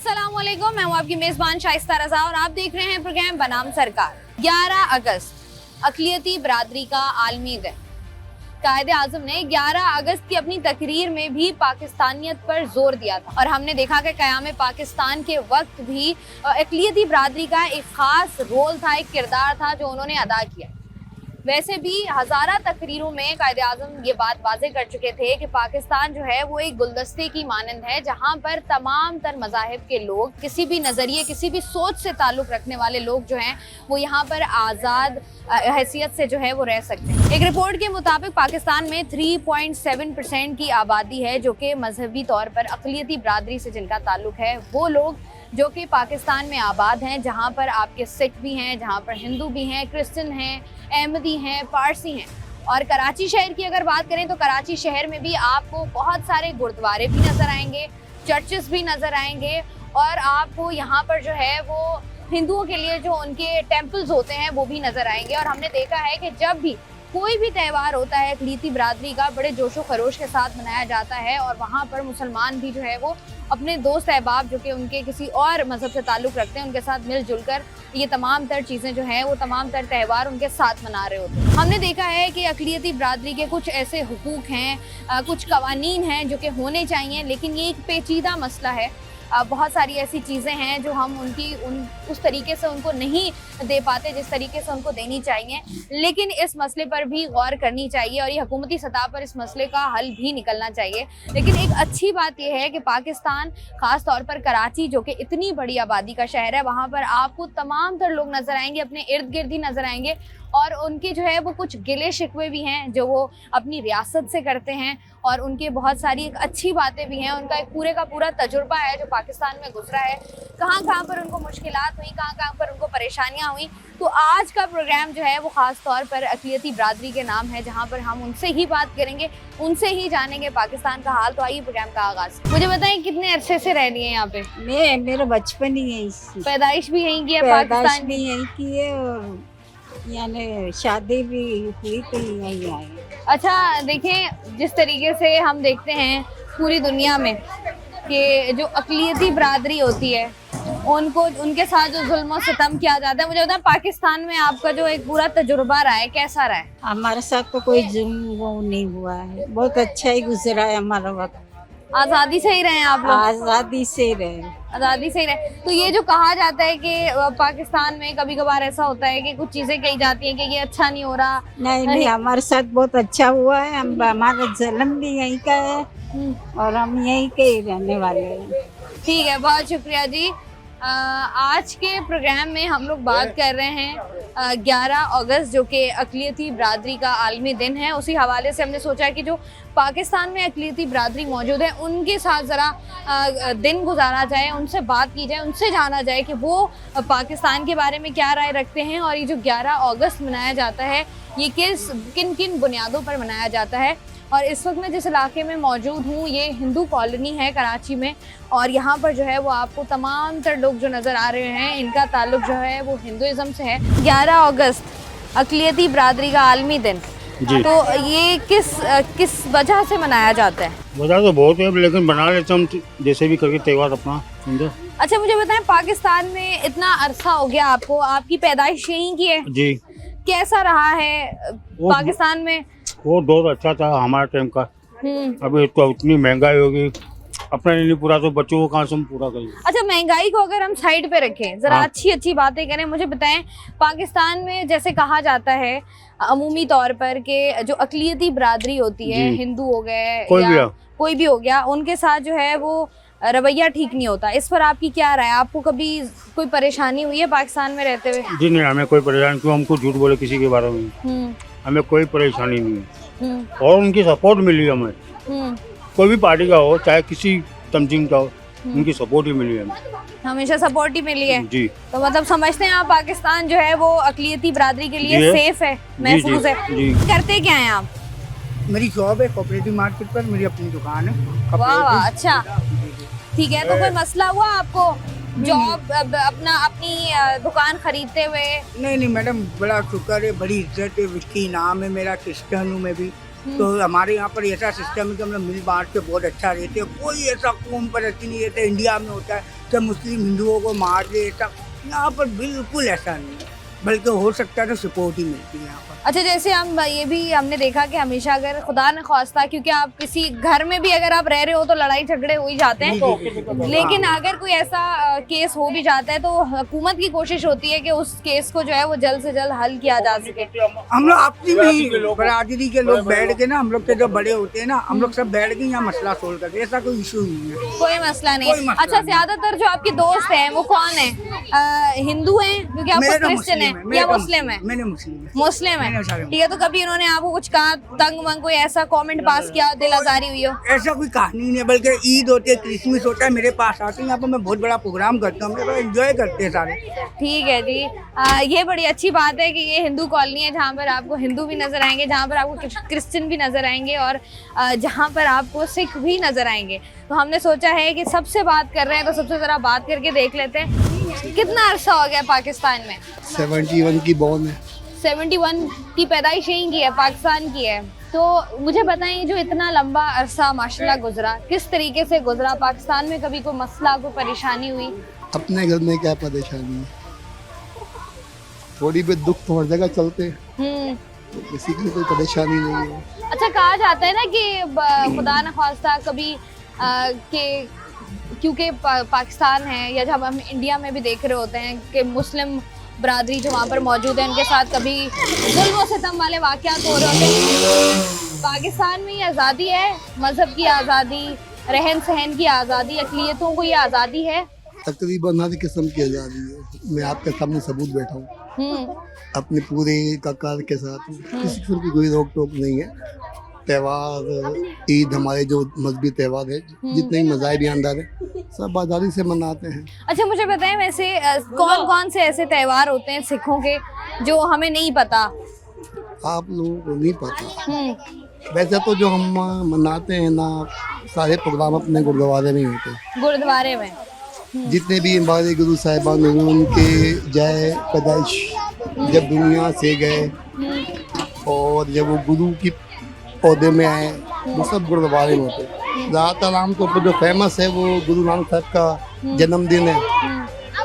अस्सलामुअलैकुम, मैं हूँ आपकी मेजबान शाइस्ता रजा और आप देख रहे हैं प्रोग्राम बनाम सरकार। 11 अगस्त अक़लियती बरादरी का आलमी दिन। कायदे आज़म ने 11 अगस्त की अपनी तकरीर में भी पाकिस्तानियत पर जोर दिया था और हमने देखा कि क़याम पाकिस्तान के वक्त भी अक़लियती बरादरी का एक ख़ास रोल था, एक किरदार था जो उन्होंने अदा किया। वैसे भी हज़ारा तकरीरों में कायदे आज़म ये बात वाज़ेह कर चुके थे कि पाकिस्तान जो है वो एक गुलदस्ते की मानंद है जहाँ पर तमाम तर मज़ाहिब के लोग, किसी भी नज़रिए, किसी भी सोच से ताल्लुक़ रखने वाले लोग जो हैं वो यहाँ पर आज़ाद हैसियत से जो है वो रह सकते हैं। एक रिपोर्ट के मुताबिक पाकिस्तान में 3.7% की आबादी है जो कि मजहबी तौर पर अक़लियती बरादरी से जिनका ताल्लुक़ है। वो लोग जो कि पाकिस्तान में आबाद हैं, जहाँ पर आपके सिख भी हैं, जहाँ पर हिंदू भी हैं, क्रिश्चियन हैं, अहमदी हैं, पारसी हैं। और कराची शहर की अगर बात करें तो कराची शहर में भी आपको बहुत सारे गुरुद्वारे भी नज़र आएंगे, चर्चेस भी नज़र आएंगे और आपको यहाँ पर जो है वो हिंदुओं के लिए जो उनके टेम्पल्स होते हैं वो भी नज़र आएंगे। और हमने देखा है कि जब भी कोई भी त्यौहार होता है अक़लियती बरादरी का बड़े जोशो खरोश के साथ मनाया जाता है और वहाँ पर मुसलमान भी जो है वो अपने दोस्त अहबाब जो कि उनके किसी और मज़हब से ताल्लुक़ रखते हैं उनके साथ मिलजुल कर ये तमाम तर चीज़ें जो हैं वो तमाम तर त्यौहार उनके साथ मना रहे होते हैं। हमने देखा है कि अक़लियती बरादरी के कुछ ऐसे हुकूक़ हैं, कुछ कवानीन हैं जो कि होने चाहिए, लेकिन ये एक पेचीदा मसला है। बहुत सारी ऐसी चीज़ें हैं जो हम उस तरीके से उनको नहीं दे पाते जिस तरीके से उनको देनी चाहिए, लेकिन इस मसले पर भी गौर करनी चाहिए और ये हुकूमती सतह पर इस मसले का हल भी निकलना चाहिए। लेकिन एक अच्छी बात यह है कि पाकिस्तान, ख़ास तौर पर कराची जो कि इतनी बड़ी आबादी का शहर है, वहाँ पर आपको तमाम तर लोग नज़र आएंगे, अपने इर्द गिर्द ही नज़र आएंगे और उनके जो है वो कुछ गिले शिकवे भी हैं जो वो अपनी रियासत से करते हैं और उनके बहुत सारी एक अच्छी बातें भी हैं। उनका एक पूरे का पूरा तजुर्बा है जो पाकिस्तान में गुजरा है, कहाँ कहाँ पर उनको मुश्किलात हुई, कहाँ कहाँ पर उनको परेशानियाँ हुई। तो आज का प्रोग्राम जो है वो ख़ास तौर पर अक़लियती बरादरी के नाम है, जहाँ पर हम उनसे ही बात करेंगे, उनसे ही जानेंगे पाकिस्तान का हाल। तो आइए प्रोग्राम का आगाज़। मुझे बताएं कितने अरसे से रह रही हैं यहाँ पे? मेरा बचपन ही है, पैदाइश भी यहीं की है? पाकिस्तान भी यहीं की है और यानी शादी भी हुई तो यहीं आए। अच्छा, देखें जिस तरीके से हम देखते हैं पूरी दुनिया में कि जो अक़लियती बरादरी होती है उनको, उनके साथ जो जुल्म और सितम किया जाता है, मुझे बताएं पाकिस्तान में आपका जो एक पूरा तजुर्बा रहा है कैसा रहा है? हमारे साथ तो कोई जुल्म वो नहीं हुआ है, बहुत अच्छा ही गुजरा है हमारा वक्त। आज़ादी से ही रहे आप लोग? आज़ादी से रहे, आज़ादी से ही रहे। तो ये जो कहा जाता है कि पाकिस्तान में कभी कभार ऐसा होता है कि कुछ चीज़ें कही जाती हैं कि ये अच्छा नहीं हो रहा। नहीं, हमारे साथ बहुत अच्छा हुआ है। हमारा जन्म भी यहीं का है और हम यहीं के ही रहने वाले हैं। ठीक है, बहुत शुक्रिया जी। आज के प्रोग्राम में हम लोग बात कर रहे हैं 11 अगस्त जो कि अक़लियती बरादरी का आलमी दिन है। उसी हवाले से हमने सोचा कि जो पाकिस्तान में अक़लियती बरादरी मौजूद है उनके साथ ज़रा दिन गुजारा जाए, उनसे बात की जाए, उनसे जाना जाए कि वो पाकिस्तान के बारे में क्या राय रखते हैं और ये जो 11 अगस्त मनाया जाता है ये किन किन बुनियादों पर मनाया जाता है। और इस वक्त मैं जिस इलाके में मौजूद हूँ ये हिंदू कॉलोनी है कराची में और यहाँ पर जो है वो आपको तमाम तर लोग जो नज़र आ रहे हैं इनका ताल्लुक जो है वो हिंदुइज़्म से है। 11 अगस्त अक़लियती बरादरी का आलमी दिन, तो ये किस वजह से मनाया जाता है? वजह तो बहुत है, लेकिन बना लेते हम जैसे भी करके त्यौहार अपना, समझे। अच्छा, मुझे बताएं पाकिस्तान में इतना अरसा हो गया आपको, आपकी पैदाइश यहीं की है जी, कैसा रहा है पाकिस्तान में? वो दौर अच्छा था हमारे टाइम का। अभी तो उतनी महंगाई होगी, अपना नहीं पूरा तो बच्चों को कहाँ से हम पूरा करेंगे। अच्छा, महंगाई को अगर हम साइड पे रखें, जरा अच्छी बातें करें, मुझे बताएं पाकिस्तान में जैसे कहा जाता है अमूमी तौर पर कि जो अक़लियती बरादरी होती है, हिंदू हो गए या कोई भी हो गया, उनके साथ जो है वो रवैया ठीक नहीं होता। इस पर आपकी क्या राय? आपको कभी कोई परेशानी हुई है पाकिस्तान में रहते हुए? जी नहीं, हमें कोई परेशानी, क्यों हमको झूठ बोले किसी के बारे में, हमें कोई परेशानी नहीं है और उनकी सपोर्ट मिली हमें। कोई भी पार्टी का हो, चाहे किसी तंजीम का हो, उनकी सपोर्ट ही मिली हमें, हमेशा सपोर्ट ही मिली है जी। तो मतलब समझते हैं आप पाकिस्तान जो है वो अक़लियती बरादरी के लिए सेफ है, महफूज है। करते क्या हैं आप? मेरी जॉब है कोऑपरेटिव मार्केट पर, मेरी अपनी दुकान है। वाह, अच्छा, ठीक है। तो कोई मसला हुआ आपको जॉब अपनी दुकान खरीदते हुए? नहीं मैडम, बड़ा शुक्र है, बड़ी इज्जत है, विक्की नाम है मेरा, क्रिश्चियन हूँ मैं भी, तो हमारे यहाँ पर ऐसा सिस्टम है कि हम लोग मिल बांट के बहुत अच्छा रहते हैं। कोई ऐसा कौम परस्ती नहीं रहता इंडिया में होता है कि मुस्लिम हिंदुओं को मार दे, ऐसा यहाँ पर बिल्कुल ऐसा नहीं है, बल्कि हो सकता है तो सपोर्ट ही मिलती है यहाँ पर। अच्छा, जैसे हम ये भी हमने देखा कि हमेशा अगर खुदा न ख्वास्ता, क्योंकि आप किसी घर में भी अगर आप रह रहे हो तो लड़ाई झगड़े हो ही जाते हैं, लेकिन अगर कोई ऐसा केस हो भी जाता है तो हुकूमत की कोशिश होती है कि उस केस को जो है वो जल्द से जल्द हल किया जा सके। हम लोग आपसी में ही बरादरी के लोग बैठ के ना, हम लोग के जो बड़े होते हैं ना, हम लोग सब बैठ के यहाँ मसला सोल्व करते हैं, ऐसा कोई इशू नहीं है, कोई मसला नहीं कोई है। मसला अच्छा, नहीं। ज्यादातर जो आपके दोस्त हैं वो कौन है? हिंदू हैं क्योंकि आप मेरे तो क्रिश्चियन है मुस्लिम है, या मेरे तो मुस्लिम है? मैंने मुस्लिम है। मुस्लिम मैंने है, सारे ठीक है। तो कभी इन्होंने आपको कुछ कहा, तंग वंग कोई ऐसा कमेंट पास किया, दिल आजारी हुई हो? ऐसा कोई कहानी नहीं है, बल्कि ईद होती है, क्रिसमस होता है, मेरे पास आते हैं, यहाँ पर मैं बहुत बड़ा प्रोग्राम करता हूँ, हम एंजॉय करते हैं सारे। ठीक है जी। ये बड़ी अच्छी बात है कि ये हिंदू कॉलोनी है जहाँ पर आपको हिंदू भी नजर आएंगे, जहाँ पर आपको क्रिश्चियन भी नजर आएंगे और जहाँ पर आपको सिख भी नजर आएंगे। तो हमने सोचा है कि सबसे बात कर रहे हैं तो सबसे जरा बात करके देख लेते हैं। कितना अरसा हो गया पाकिस्तान में? 71 की बॉर्न है। 71 की पैदाइश यहीं की है, पाकिस्तान की है। तो मुझे बताएं, जो इतना लंबा अरसा माशाल्लाह गुजरा, किस तरीके से गुजरा? पाकिस्तान में कभी कोई मसला, कोई परेशानी हुई? अपने घर में क्या परेशानी है, थोड़ी बहुत दुख तो हर जगह चलते हैं, तो किसी की कोई परेशानी नहीं है। अच्छा, कहा जाता है ना कि खुदा न ख्वास्ता कभी कि क्योंकि पाकिस्तान है या जब हम इंडिया में भी देख रहे होते हैं कि मुस्लिम बरादरी जो वहाँ पर मौजूद है उनके साथ कभी जुल्म और सितम वाले वाक़यात हो रहे होते हैं। पाकिस्तान में ये आज़ादी है, मज़हब की आज़ादी, रहन सहन की आज़ादी, अक़लियतों को ये आज़ादी है? तकरीबन हर किस्म की आज़ादी है। मैं आपके सामने सबूत बैठा हूँ अपने पूरे ककार के साथ, किसी किस्म की कोई रोक टोक नहीं है। त्यौहार, ईद, हमारे जो मजहबी त्यौहार है, जितने भी मज़ाहिब ईमानदार है, सब आज़ादी से मनाते हैं। अच्छा, मुझे बताएं वैसे कौन कौन से ऐसे त्यौहार होते हैं सिखों के जो हमें नहीं पता? आप लोगों को नहीं पता? वैसे तो जो हम मनाते हैं ना, सारे प्रोग्राम अपने गुरुद्वारे में ही होते हैं। गुरुद्वारे में जितने भी हमारे गुरु साहिबान हुए, उनके जय पैदाइश जब दुनिया से गए और जब वो गुरु की पौधे में आए, वो सब गुरुद्वारे में होते हैं। ज़्यादातर आमतौर पर जो फेमस है वो गुरु नानक साहब का जन्मदिन है,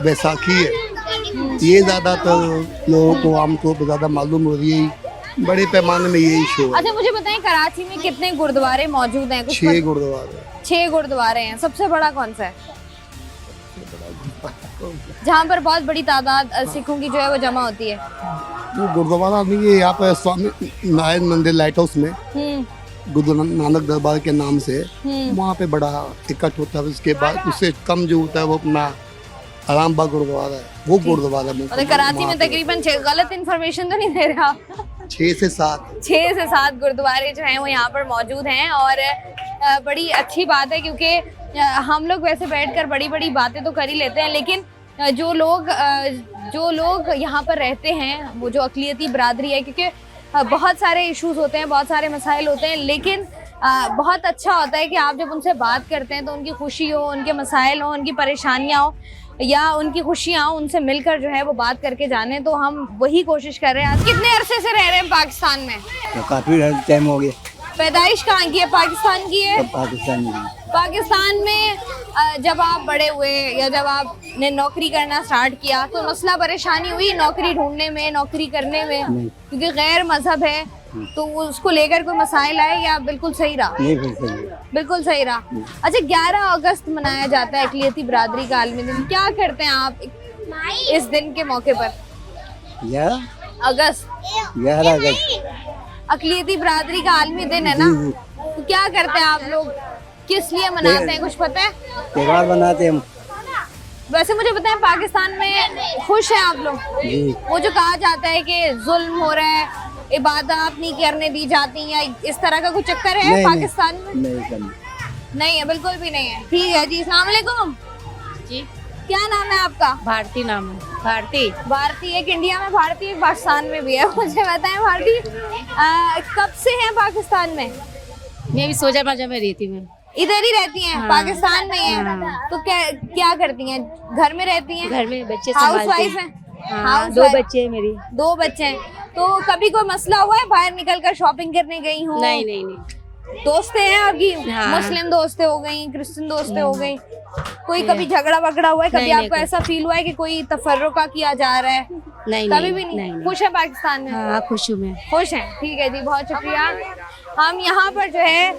बैसाखी है। ये ज़्यादातर लोगों को आमतौर पर ज़्यादा मालूम हो रही है, बड़े पैमाने में यही शो है। अच्छा, मुझे बताएं कराची में कितने गुरुद्वारे मौजूद हैं? 6 गुरुद्वारे। 6 गुरुद्वारे हैं। सबसे बड़ा कौन सा है जहाँ पर बहुत बड़ी तादाद सिखों की जो है वो जमा होती है? वो गुरुद्वारा नहीं है, यहाँ पर स्वामी नारायण मंदिर लाइट हाउस में गुरु नानक दरबार के नाम से, वहाँ पे बड़ा इकट्ठ होता है। उसके बाद उससे कम जो होता है वो अपना आराम बाग गुरुद्वारा है, वो गुरुद्वारा में। मतलब कराची में तकरीबन 6, गलत इन्फॉर्मेशन तो नहीं दे रहा? 6 से 7 गुरुद्वारे जो हैं वो यहाँ पर मौजूद हैं और बड़ी अच्छी बात है, क्योंकि हम लोग वैसे बैठकर बड़ी बड़ी बातें तो कर ही लेते हैं, लेकिन जो लोग यहाँ पर रहते हैं, वो जो अक़लियती बरादरी है, क्योंकि बहुत सारे इश्यूज होते हैं, बहुत सारे मसाइल होते हैं, लेकिन बहुत अच्छा होता है कि आप जब उनसे बात करते हैं तो उनकी खुशी हो, उनके मसाइल हो, उनकी परेशानियाँ हो या उनकी खुशियाँ हो, उनसे मिलकर जो है वो बात करके जाने। तो हम वही कोशिश कर रहे हैं। कितने अरसे से रह रहे हैं पाकिस्तान में? तो काफी टाइम हो गया। पैदाइश कहाँ की है? पाकिस्तान की है। पाकिस्तान में जब आप बड़े हुए या जब आपने नौकरी करना स्टार्ट किया तो मसला परेशानी हुई नौकरी ढूंढने में, नौकरी करने में, क्योंकि गैर मजहब है तो उसको लेकर कोई मसाइल आए या बिल्कुल सही रहा? बिल्कुल सही रहा। अच्छा, 11 अगस्त मनाया जाता है अक़लियती बरादरी का आलमी दिन। क्या करते हैं आप इस दिन के मौके पर? 11 अगस्त अक़लियती बरादरी का आलमी दिन है ना, तो क्या करते हैं आप लोग? किस लिए मनाते हैं, कुछ पता है? त्योहार बनाते हैं। वैसे मुझे बताएं, पाकिस्तान में खुश हैं आप लोग? वो जो कहा जाता है कि जुल्म हो रहा है, इबादत नहीं करने दी जाती, या इस तरह का कुछ चक्कर है पाकिस्तान में? नहीं है, बिल्कुल भी नहीं है। ठीक है जी, अस्सलाम वालेकुम जी। क्या नाम है आपका? भारती नाम है। भारती। एक इंडिया में भारती, एक पाकिस्तान में भी है। मुझे बताएं भारती, कब से हैं पाकिस्तान में? मैं भी सोजा बाजा में रहती हूँ। इधर ही रहती हैं? हाँ। पाकिस्तान में ही हैं। तो क्या करती हैं? घर में रहती हैं? घर में बच्चे हाउस संभालती वाइफ हैं। हैं? हाँ, House 2 wife? बच्चे हैं मेरी। 2 बच्चे हैं। तो कभी कोई मसला हुआ है बाहर निकल कर शॉपिंग करने गई हो? नहीं नहीं नहीं। दोस्तें हैं आपकी? हाँ। मुस्लिम दोस्तें हो गई, क्रिश्चियन दोस्तें हो गई, कोई नहीं। कभी झगड़ा वगड़ा हुआ है? कभी नहीं, आपको नहीं, ऐसा फील हुआ है कि कोई तफर्रुका किया जा रहा है? नहीं कभी भी नहीं? नहीं। खुश है पाकिस्तान में? हाँ, खुश हूँ मैं। खुश हैं, ठीक है जी, बहुत शुक्रिया। हम यहाँ पर जो है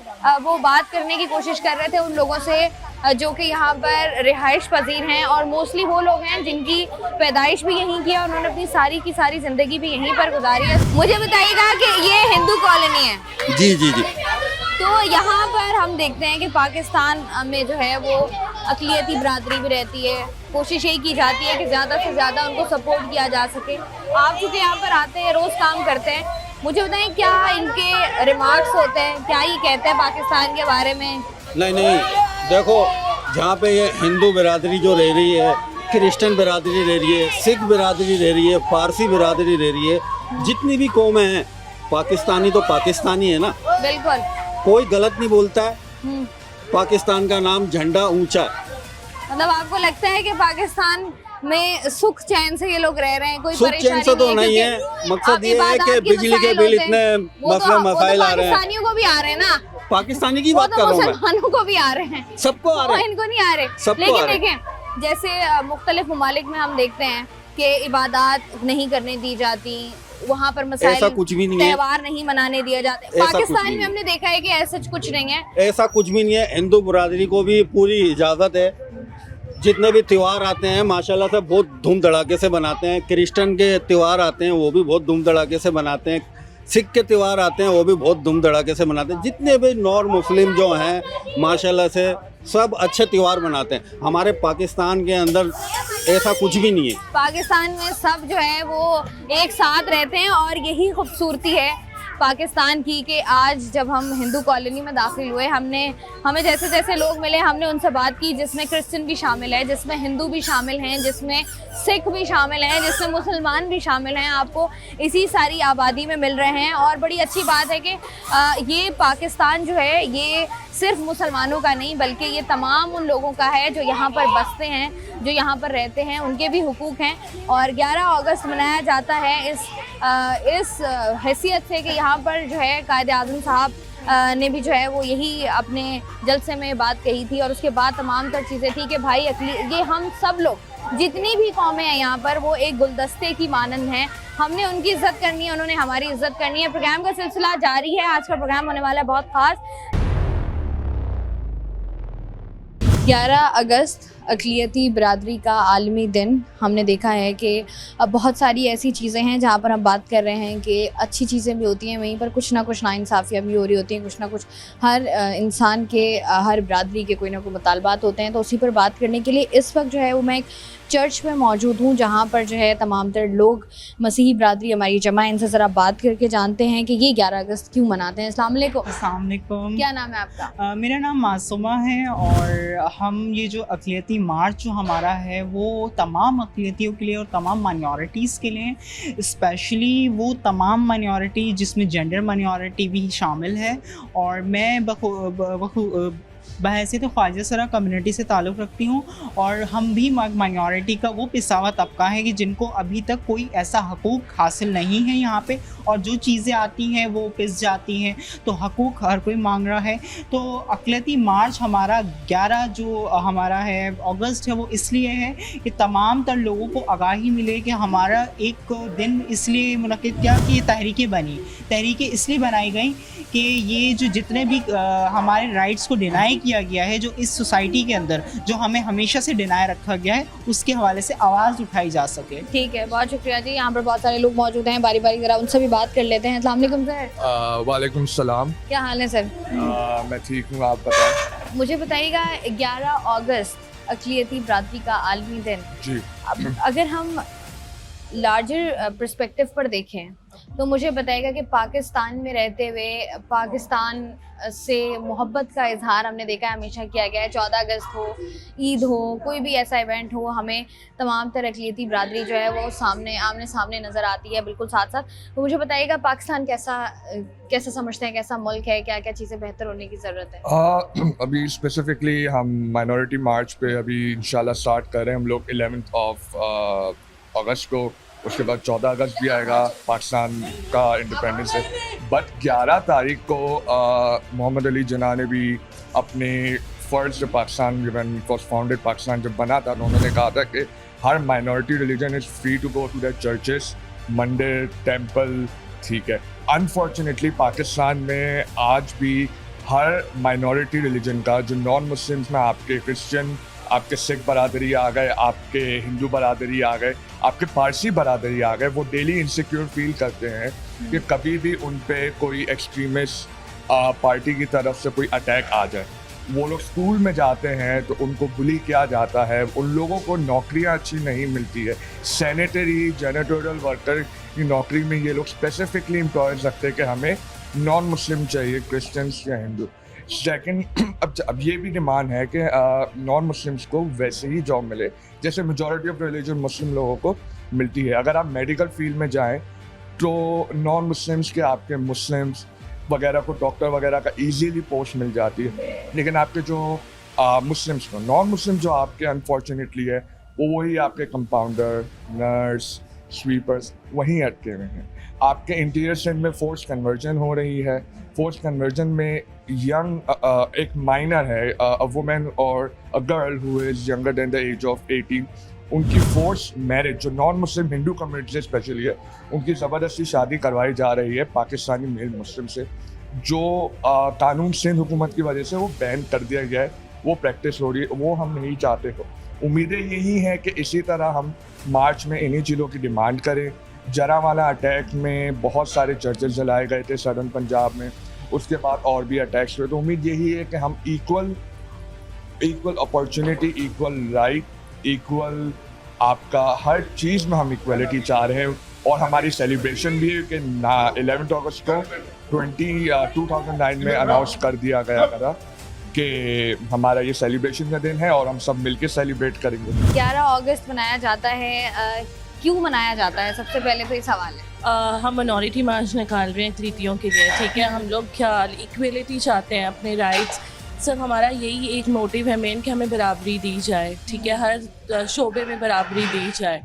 वो बात करने की कोशिश कर रहे थे उन लोगों से जो कि यहाँ पर रिहाइश पजीर हैं और मोस्टली वो लोग हैं जिनकी पैदाइश भी यहीं की है और उन्होंने अपनी सारी की सारी ज़िंदगी भी यहीं पर गुजारी है। मुझे बताइएगा कि ये हिंदू कॉलोनी है? जी जी जी। तो यहाँ पर हम देखते हैं कि पाकिस्तान में जो है वो अक़लियती बरादरी भी रहती है, कोशिश यही की जाती है कि ज़्यादा से ज़्यादा उनको सपोर्ट किया जा सके। आप चूँकि यहाँ पर आते हैं, रोज़ काम करते हैं, मुझे बताएं क्या इनके रिमार्क्स होते हैं, क्या ये कहते हैं पाकिस्तान के बारे में? नहीं, देखो जहाँ पे ये हिंदू बिरादरी जो रह रही है, क्रिश्चियन बिरादरी रह रही है, सिख बिरादरी रह रही है, फारसी बिरादरी रह रही है, जितनी भी कौमें हैं, पाकिस्तानी तो पाकिस्तानी है ना। बिल्कुल। कोई गलत नहीं बोलता है। पाकिस्तान का नाम झंडा ऊंचा है। मतलब आपको लगता है कि पाकिस्तान में सुख चैन से ये लोग रह रहे हैं, कोई सुख परेशानी चैन से तो नहीं क्योंकि है, मकसद अब ये है इबादत कि के बिजली के मसाइल बिल होते हैं। इतने वो मसला तो मसाइल आ रहे हैं। पाकिस्तानियों को भी आ रहे हैं ना, पाकिस्तानी की वो बात तो कर रहा हूँ मैं, मुसलमानों को भी आ रहे हैं, सबको आ रहे हैं। इनको नहीं आ रहे। सबको लेकिन आ रहे हैं। देखें जैसे मुख्तलिफ ममालिक में हम देखते हैं कि इबादत नहीं करने दी जाती, वहाँ पर मसाइल, ऐसा कुछ भी नहीं है। त्योहार नहीं मनाने दिए जाते। ऐसा कुछ पाकिस्तान नहीं में है। हमने देखा है कि ऐसा कुछ नहीं है। ऐसा कुछ भी नहीं है। हिंदू बिरादरी को भी पूरी इजाज़त है। जितने भी त्यौहार आते हैं माशाल्लाह से बहुत धूम धड़ाके से बनाते हैं। क्रिश्चियन के त्यौहार आते हैं वो भी बहुत धूम धड़ाके से बनाते हैं। सिख के त्यौहार आते हैं वो भी बहुत धूम धड़ाके से मनाते हैं। जितने भी नॉन मुस्लिम जो हैं माशाल्लाह से सब अच्छे त्यौहार मनाते हैं। हमारे पाकिस्तान के अंदर ऐसा कुछ भी नहीं है। पाकिस्तान में सब जो है वो एक साथ रहते हैं और यही खूबसूरती है पाकिस्तान की कि आज जब हम हिंदू कॉलोनी में दाखिल हुए, हमें जैसे जैसे लोग मिले, हमने उनसे बात की जिसमें क्रिश्चियन भी शामिल है, जिसमें हिंदू भी शामिल हैं, जिसमें सिख भी शामिल हैं, जिसमें मुसलमान भी शामिल हैं। आपको इसी सारी आबादी में मिल रहे हैं और बड़ी अच्छी बात है कि ये पाकिस्तान जो है ये सिर्फ मुसलमानों का नहीं बल्कि ये तमाम उन लोगों का है जो यहाँ पर बसते हैं, जो यहाँ पर रहते हैं, उनके भी हुकूक हैं। और 11 अगस्त मनाया जाता है इस हैसियत से कि यहाँ पर जो है कायदे आज़म साहब ने भी जो है वो यही अपने जलसे में बात कही थी और उसके बाद तमाम तर चीज़ें थी कि भाई ये हम सब लोग जितनी भी कौमें हैं यहाँ पर वो एक गुलदस्ते की मानंद हैं। हमने उनकी इज्जत करनी है, उन्होंने हमारी इज्जत करनी है। प्रोग्राम का सिलसिला जारी है। आज का प्रोग्राम होने वाला है बहुत ख़ास। 11 अगस्त अक़लियती बरादरी का आलमी दिन। हमने देखा है कि अब बहुत सारी ऐसी चीज़ें हैं जहाँ पर हम बात कर रहे हैं कि अच्छी चीज़ें भी होती हैं, वहीं पर कुछ ना कुछ नाइंसाफ़ियाँ भी हो रही होती हैं, कुछ ना कुछ हर इंसान के हर बरादरी के कोई ना कोई मुतालबात होते हैं। तो उसी पर बात करने के लिए इस वक्त जो है वो मैं एक चर्च में मौजूद हूँ जहाँ पर जो है तमाम तर लोग मसीही बरादरी हमारी जमा, इनसे ज़रा बात करके जानते हैं कि ये 11 अगस्त क्यों मनाते हैं। अस्सलाम वालेकुम। क्या नाम है आपका? मेरा नाम मासूमा है और हम ये जो अक़लियती मार्च जो हमारा है वो तमाम अक़लियतियों के लिए और तमाम माइनॉरिटीज़ के लिए, स्पेशली वो तमाम माइनॉरिटी जिसमें जेंडर माइनॉरिटी भी शामिल है। और मैं बहैसियत ख्वाजा सरा कम्युनिटी से ताल्लुक़ रखती हूँ और हम भी माइनॉरिटी का वो पिसावा तबका है कि जिनको अभी तक कोई ऐसा हकूक़ हासिल नहीं है यहाँ पे, और जो चीज़ें आती हैं वो पिस जाती हैं। तो हकूक़ हर कोई मांग रहा है। तो अक़लियती मार्च हमारा 11 जो हमारा है अगस्त है वो इसलिए है कि तमाम तर लोगों को आगाही मिले कि हमारा एक दिन इसलिए मुनक़िद किया कि ये तहरीकें बनी। तहरीकें इसलिए बनाई गई कि ये जो जितने भी हमारे राइट्स को डिनाई किया गया है, जो इस सोसाइटी के अंदर जो हमें हमेशा से डिनाई रखा गया है, उसके हवाले से आवाज़ उठाई जा सके। ठीक है, बहुत शुक्रिया जी। यहाँ पर बहुत सारे लोग मौजूद हैं, बारी बारी ज़रा उनसे भी बात कर लेते हैं। अस्सलाम वालेकुम सर। वालेकुम सलाम। क्या हाल है सर? मैं ठीक हूँ, आप बताएं। मुझे बताइएगा 11 अगस्त अक़लियती बरादरी का आलमी दिन। जी। अगर हम लार्जर पर्सपेक्टिव पर देखें तो मुझे बताएगा कि पाकिस्तान में रहते हुए पाकिस्तान से मोहब्बत का इजहार हमने देखा है हमेशा किया गया है। 14 अगस्त हो, ईद हो, कोई भी ऐसा इवेंट हो, हमें तमाम तरह अक़लियती बरादरी जो है वो आमने सामने नज़र आती है बिल्कुल साथ साथ। तो मुझे बताइएगा पाकिस्तान कैसा समझते हैं, कैसा मुल्क है, क्या क्या चीज़ें बेहतर होने की ज़रूरत है? अभी स्पेसिफिकली हम माइनॉरिटी मार्च पे अभी इंशाल्लाह स्टार्ट कर रहे हैं हम लोग 11th ऑफ अगस्त को, उसके बाद 14 अगस्त भी आएगा, पाकिस्तान का इंडिपेंडेंस है। बट 11 तारीख को मोहम्मद अली जिन्ना ने भी अपने फ़र्ज Pakistan given first founded Pakistan जब बना था, तो उन्होंने कहा था कि हर minority religion is free to go to the churches, मंदिर, टेम्पल, ठीक है। अनफॉर्चुनेटली पाकिस्तान में आज भी हर माइनॉरिटी रिलीजन का, जो नॉन मुस्लिम्स में आपके क्रिश्चियन, आपके सिख बरादरी आ गए, आपके हिंदू बरादरी आ गए, आपके पारसी बरादरी आ गए, वो डेली इनसिक्योर फील करते हैं कि कभी भी उन पे कोई एक्सट्रीमिस्ट पार्टी की तरफ से कोई अटैक आ जाए। वो लोग स्कूल में जाते हैं तो उनको बुली किया जाता है, उन लोगों को नौकरियां अच्छी नहीं मिलती है। सैनिटरी जैनिटोरियल वर्कर की नौकरी में ये लोग स्पेसिफिकली एम्प्लॉयर्स रखते हैं कि हमें नॉन मुस्लिम चाहिए, क्रिश्चियंस या हिंदू। सेकंड, अब ये भी डिमांड है कि नॉन मुस्लिम्स को वैसे ही जॉब मिले जैसे मेजॉरिटी ऑफ रिलीजन मुस्लिम लोगों को मिलती है। अगर आप मेडिकल फील्ड में जाएं तो नॉन मुस्लिम्स के, आपके मुस्लिम्स वगैरह को डॉक्टर वगैरह का इजीली पोस्ट मिल जाती है, लेकिन आपके जो मुस्लिम्स को, नॉन मुस्लिम जो आपके अनफॉर्चुनेटली है, वो वही आपके कंपाउंडर, नर्स, स्वीपर्स वहीं अटके हुए हैं। आपके इंटीरियर सेंड में फोर्स कन्वर्जन हो रही है। फोर्स कन्वर्जन में यंग एक माइनर है, अ वुमेन और a girl who is younger than the age of 18, उनकी फोर्स मैरिज, जो नॉन मुस्लिम हिंदू कम्युनिटी से स्पेशली है, उनकी ज़बरदस्ती शादी करवाई जा रही है पाकिस्तानी मेल मुस्लिम से, जो कानून सिंध हुकूमत की वजह से वो बैन कर दिया गया है। वो प्रैक्टिस हो रही है, वो हम नहीं चाहते हो। उम्मीदें यही हैं कि इसी तरह हम मार्च में इन्हीं चीज़ों की डिमांड करें। जरावाला अटैक में बहुत सारे चर्चेस जलाए गए थे सदर्न पंजाब में, उसके बाद और भी अटैक्स हुए। तो उम्मीद यही है कि हम equal opportunity, equal right, equal आपका हर चीज़ में हम इक्वलिटी चाह रहे हैं। और हमारी सेलिब्रेशन भी है कि 11 अगस्त को 2009 में अनाउंस कर दिया गया था कि हमारा ये सेलिब्रेशन का दिन है और हम सब मिलकर सेलिब्रेट करेंगे। 11 अगस्त मनाया जाता है, क्यों मनाया जाता है? सबसे पहले तो ये सवाल है। हम मिनॉरिटी मार्च निकाल रहे हैं अक़लीतियों के लिए, ठीक है। हम लोग क्या इक्वलिटी चाहते हैं, अपने राइट्स, सिर्फ हमारा यही एक मोटिव है मेन कि हमें बराबरी दी जाए, ठीक है। हर शोबे में बराबरी दी जाए।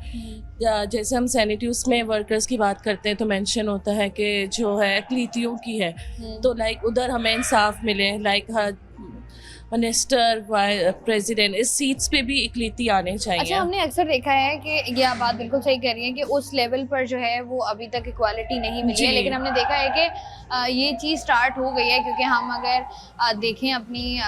जैसे हम सैनिटरीज में वर्कर्स की बात करते हैं तो मेंशन होता है कि जो है अक़लीतियों की है, तो लाइक उधर हमें इंसाफ मिले, लाइक हर मिनिस्टर, प्रेसिडेंट, इस सीट्स पे भी इक्लिटी आने चाहिए। अच्छा, हमने अक्सर देखा है कि ये आप बात बिल्कुल सही कह रही हैं कि उस लेवल पर जो है वो अभी तक इक्वालिटी नहीं मिली है, लेकिन हमने देखा है कि ये चीज़ स्टार्ट हो गई है। क्योंकि हम अगर देखें अपनी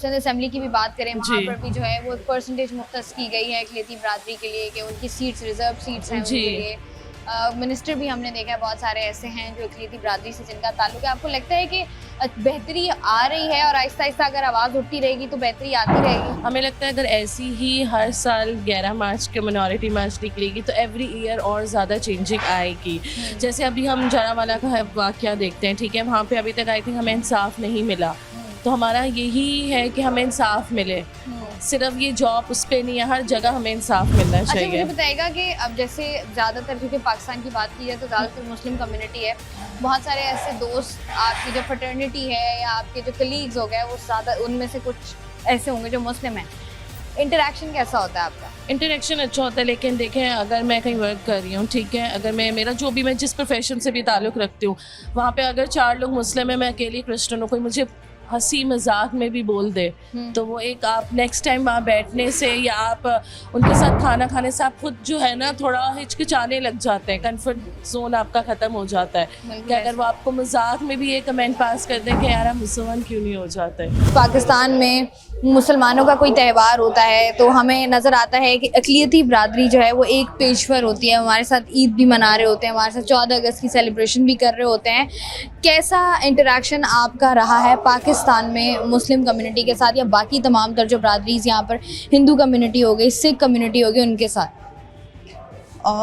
सिंध असेंबली की भी बात करें, वहाँ पर भी जो है वो परसेंटेज मुख्तस की गई है इकलीती बरादरी के लिए कि उनकी सीट्स रिजर्व सीट्स हैं उनके लिए। मिनिस्टर भी हमने देखा है बहुत सारे ऐसे हैं जो इकलीती बरादरी से जिनका ताल्लुक है। आपको लगता है कि बेहतरी आ रही है और आहिस्ता आहिस्ता अगर आवाज़ उठती रहेगी तो बेहतरी आती रहेगी? हमें लगता है अगर ऐसी ही हर साल 11 मार्च के मिनॉरिटी मार्च निकलेगी तो एवरी ईयर और ज़्यादा चेंजिंग आएगी। जैसे अभी हम जरावाला का वाक़या देखते हैं, ठीक है, वहाँ पे अभी तक आई थिंक हमें इंसाफ नहीं मिला, तो हमारा यही है कि हमें इंसाफ मिले। सिर्फ ये जॉब उस पर नहीं है, हर जगह हमें इंसाफ मिलना चाहिए। अच्छा, मुझे बताइएगा कि अब जैसे ज़्यादातर, क्योंकि पाकिस्तान की बात की जाए तो ज़्यादातर मुस्लिम कम्युनिटी है, बहुत सारे ऐसे दोस्त, आपकी जो फ्रेटर्निटी है या आपके जो कलीग्स हो गए, वो ज़्यादा उनमें से कुछ ऐसे होंगे जो मुस्लिम हैं। इंटरेक्शन कैसा होता है आपका? इंटरेक्शन अच्छा होता है, लेकिन देखें अगर मैं कहीं वर्क कर रही हूँ, ठीक है, अगर मेरा जो भी, मैं जिस प्रोफेशन से भी ताल्लुक़ रखती हूँ, वहाँ पे अगर 4 लोग मुस्लिम हैं, मैं अकेली क्रिश्चियन हूँ, कोई मुझे हंसी मजाक में भी बोल दे तो वो एक आप नेक्स्ट टाइम वहाँ बैठने से या आप उनके साथ खाना खाने से आप खुद जो है ना थोड़ा हिचकिचाने लग जाते हैं, कंफर्ट जोन आपका ख़त्म हो जाता है। कि अगर वो आपको मजाक में भी ये कमेंट पास कर दें कि यार हम मुसलमान क्यों नहीं हो जाते। पाकिस्तान में मुसलमानों का कोई त्यौहार होता है तो हमें नज़र आता है कि अक़लियती बरादरी जो है वो एक पेशवर होती है, हमारे साथ ईद भी मना रहे होते हैं, हमारे साथ 14 अगस्त की सेलिब्रेशन भी कर रहे होते हैं। कैसा इंटरेक्शन आपका रहा है पाकिस्तान में मुस्लिम कम्युनिटी के साथ या बाकी तमाम तर जो बरादरीज़ यहाँ पर हिंदू कम्युनिटी हो गई, सिख कम्युनिटी हो गई, उनके साथ?